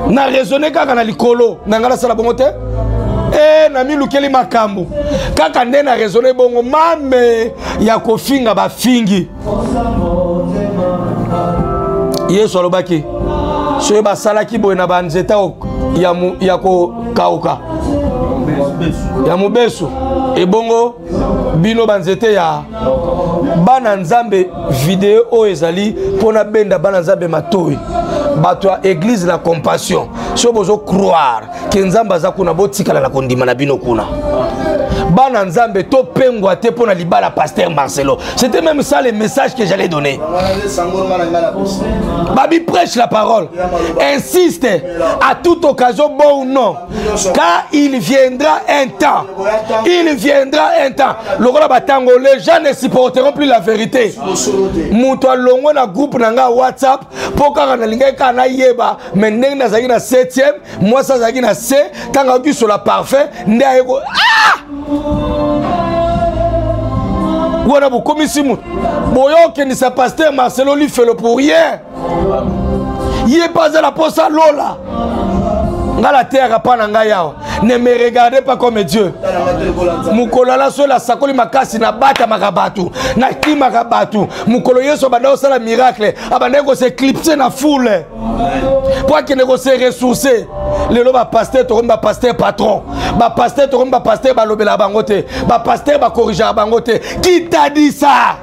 na raisonner kaka na likolo ngana sala bongote na milukeli makambo kaka nde na raisonner bongo mame ya kofinga bafingi yesu alobaki soye basalaki boye na banzeta ya kokauka ya mobeso ebongo bino banzete ya bana nzambe video oyo ezali mpona benda bana nzambe matoi bato ya église la compassion so bozo croire ke nzambe aza kuna botikala na kondima na bino kuna bana nzambe to pengwa te pona libala pasteur Marcelo. C'était même ça le message que j'allais donner. Babi prêche la parole, insiste à toute occasion, bon ou non, car il viendra un temps, le roi Batango, les gens ne supporteront plus la vérité. Mouto longo na groupe nanga WhatsApp, poka na linga kana yeba, mais neng na zaki na 7e, moi ça zaki na C, quand on dit sur la parfait, nde ayeko ah! Voilà vous comme ici boyo que ni sa pasteur Marcelo lui fait le pour rien. Il est pas à la poste à Lola. La terre pas nangaya. Ne me regardez pas comme Dieu. Mukolala so la sakoli makasi na bata makabatu. Na ki makabatu. Mukolo yeso banda osala miracle. Abanda ko s'éclipser na foule. Pour que ne ko se ressourcer. Le lo ba pasteur to ba pasteur patron. Ba pasteur to ba pasteur ba lobela bangote. Ba pasteur ba corriger bangote. Qui t'a dit ça?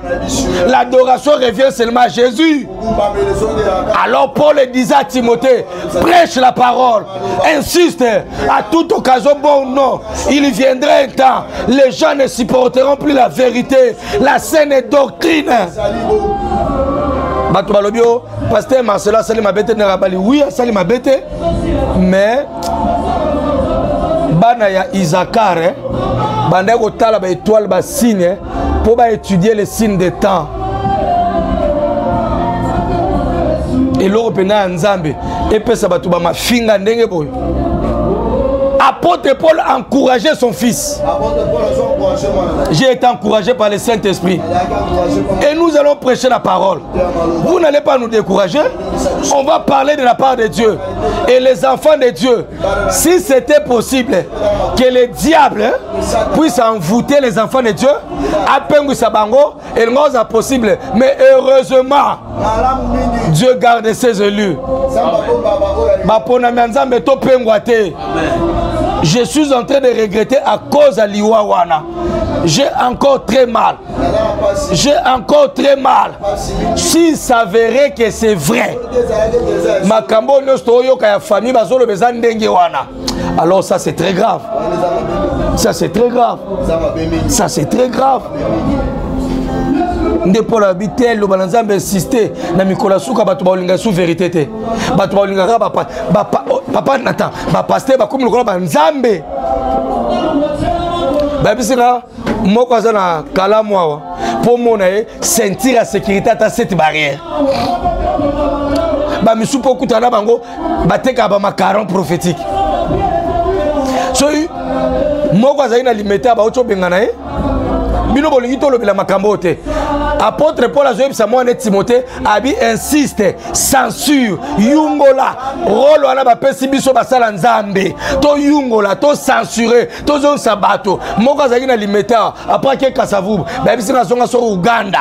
L'adoration revient seulement à Jésus. Alors Paul disait à Timothée, prêche la parole. Insiste à toute occasion, bon ou non, il viendra un temps, les gens ne supporteront plus la vérité, la saine doctrine. Batubalobio, pasteur Marcelo Sali Mabete Nerabali, oui, Sali Mabete, mais Bana ya Isakar, Banda Kotala ba étoile ba signe pour étudier les signes des temps. Et l'Européen Nzambe et puis ça va tout ma finga ndenge boy. Apôtre Paul encourageait son fils. J'ai été encouragé par le Saint-Esprit. Et nous allons prêcher la parole. Vous n'allez pas nous décourager. On va parler de la part de Dieu. Et les enfants de Dieu, si c'était possible que le diable puisse envoûter les enfants de Dieu, et c'est possible. Mais heureusement, Dieu garde ses élus. Je suis en train de regretter à cause de l'Iwawana. J'ai encore très mal. J'ai encore très mal. S'il s'avérait que c'est vrai, alors ça c'est très grave. Ça c'est très grave. Ça c'est très grave. Nde pour habiter le balanzambe insister na mikola suka batu baolinga sous vérité te batu baolinga papa Nathan ba pasteur ba comme le ba nzambe ba bisina moko azana kala mwa pour mona sentir la sécurité à cette barrière ba misupo okutana bango bateka ba macaron prophétique so moko azana limité ba ocho bengana bino bolingi to lobela makambo te. Apôtre Paul azoyeb Samuel et Timothée abi insiste censure yungola rolo ana ba pesi biso basala nzambe to yungola to censurer to zon sabato moko azaki na limeta après que kasavu ba bisi na zonga so Uganda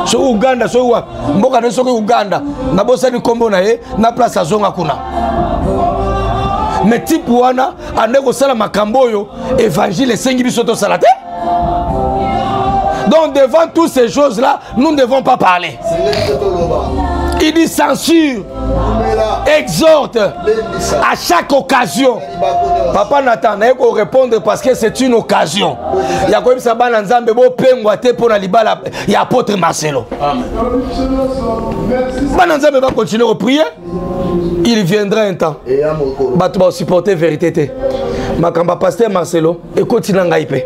so wa mboka ne so Uganda na bosa ni kombo na ye na place azonga kuna. Mais type wana ande ko sala makambo yo évangile sengi biso to salate. Donc devant toutes ces choses-là, nous ne devons pas parler. Il dit censure, exhorte à chaque occasion. Papa Nathan n'a pas répondre parce que c'est une occasion. Il y a comme ça bananzambe bo pengwate pour la libala il y a apôtre Marcelo. Bananzambe va continuer à prier. Il viendra un temps. Batu va supporter vérité. Makamba pasteur Marcelo et continue ngaipe.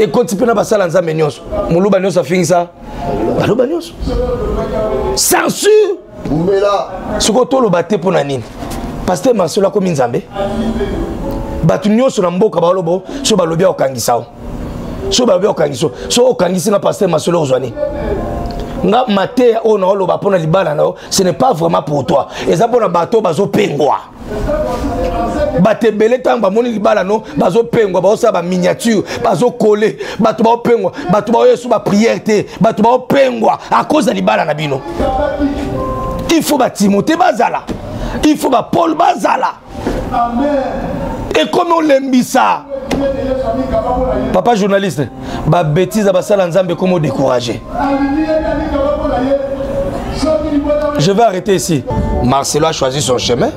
Et continue na basala nzambe nyonso. Muluba nyonso afingisa. Baloba nyonso. Censure Ce que tu as battu pour Nanine. Pasteur Marcelo a commis Nzambe. Batu nyonso na mboka ba lobo so ba lobi okangisa. So ba lobi okangisa. So okangisi na pasteur Marcelo ozwani. Nga maté o na loba pona libala na ce n'est pas vraiment pour toi. Eza pona bato bazo pengwa. Bate belé tang ba moni libala no bazo pengwa ba osa ba miniature bazo coller bato ba pengwa bato ba yesu ba prière te bato ba pengwa à cause de libala na bino. Il faut ba Timothée bazala. Il faut ba Paul bazala. Amen. Et comme on l'aime ça. Papa journaliste, ba bêtise ba sala nzambe comment décourager. Je vais arrêter ici. Marcelo a choisi son chemin.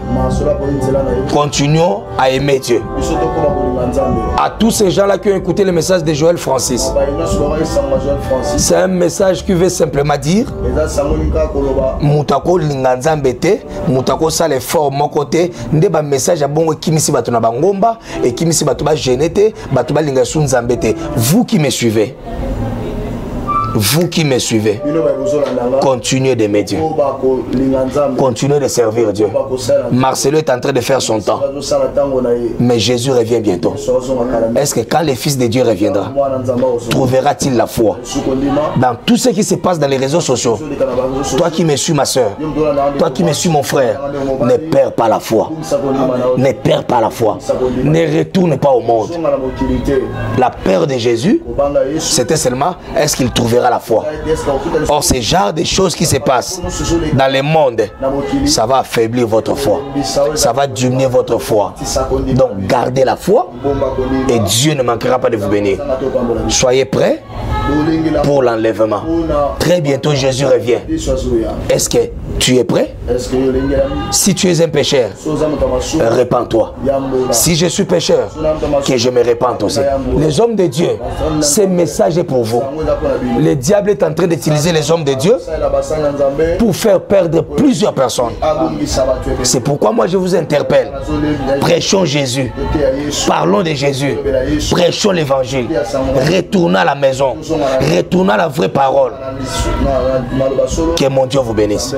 Continuons à aimer Dieu. À tous ces gens-là qui ont écouté le message de Joël Francis, c'est un message qui veut simplement dire Moutako Linganzambete, Moutako sale fort mon côté, ndeba message à bon kimisi batuna bangomba et kimisi batuba genete, batuba lingasun zambete. Vous qui me suivez. Vous qui me suivez, continuez d'aimer Dieu. Continuez de servir Dieu. Marcelo est en train de faire son temps. Mais Jésus revient bientôt. Est-ce que quand le Fils de Dieu reviendra, trouvera-t-il la foi? Dans tout ce qui se passe dans les réseaux sociaux, toi qui me suis ma soeur, toi qui me suis mon frère, ne perds pas la foi. Ne perds pas la foi. Ne retourne pas au monde. La peur de Jésus, c'était seulement, est-ce qu'il trouvera la foi? Or, ce genre de choses qui se passent dans le monde, ça va affaiblir votre foi, ça va diminuer votre foi. Donc gardez la foi et Dieu ne manquera pas de vous bénir. Soyez prêts pour l'enlèvement. Très bientôt Jésus revient. Est-ce que tu es prêt? Si tu es un pécheur, répands-toi. Si je suis pécheur, que je me répande aussi. Les hommes de Dieu, ce message est pour vous. Le diable est en train d'utiliser les hommes de Dieu pour faire perdre plusieurs personnes. C'est pourquoi moi je vous interpelle. Prêchons Jésus. Parlons de Jésus. Prêchons l'évangile. Retournons à la maison. Retournons à la vraie parole. Que mon Dieu vous bénisse.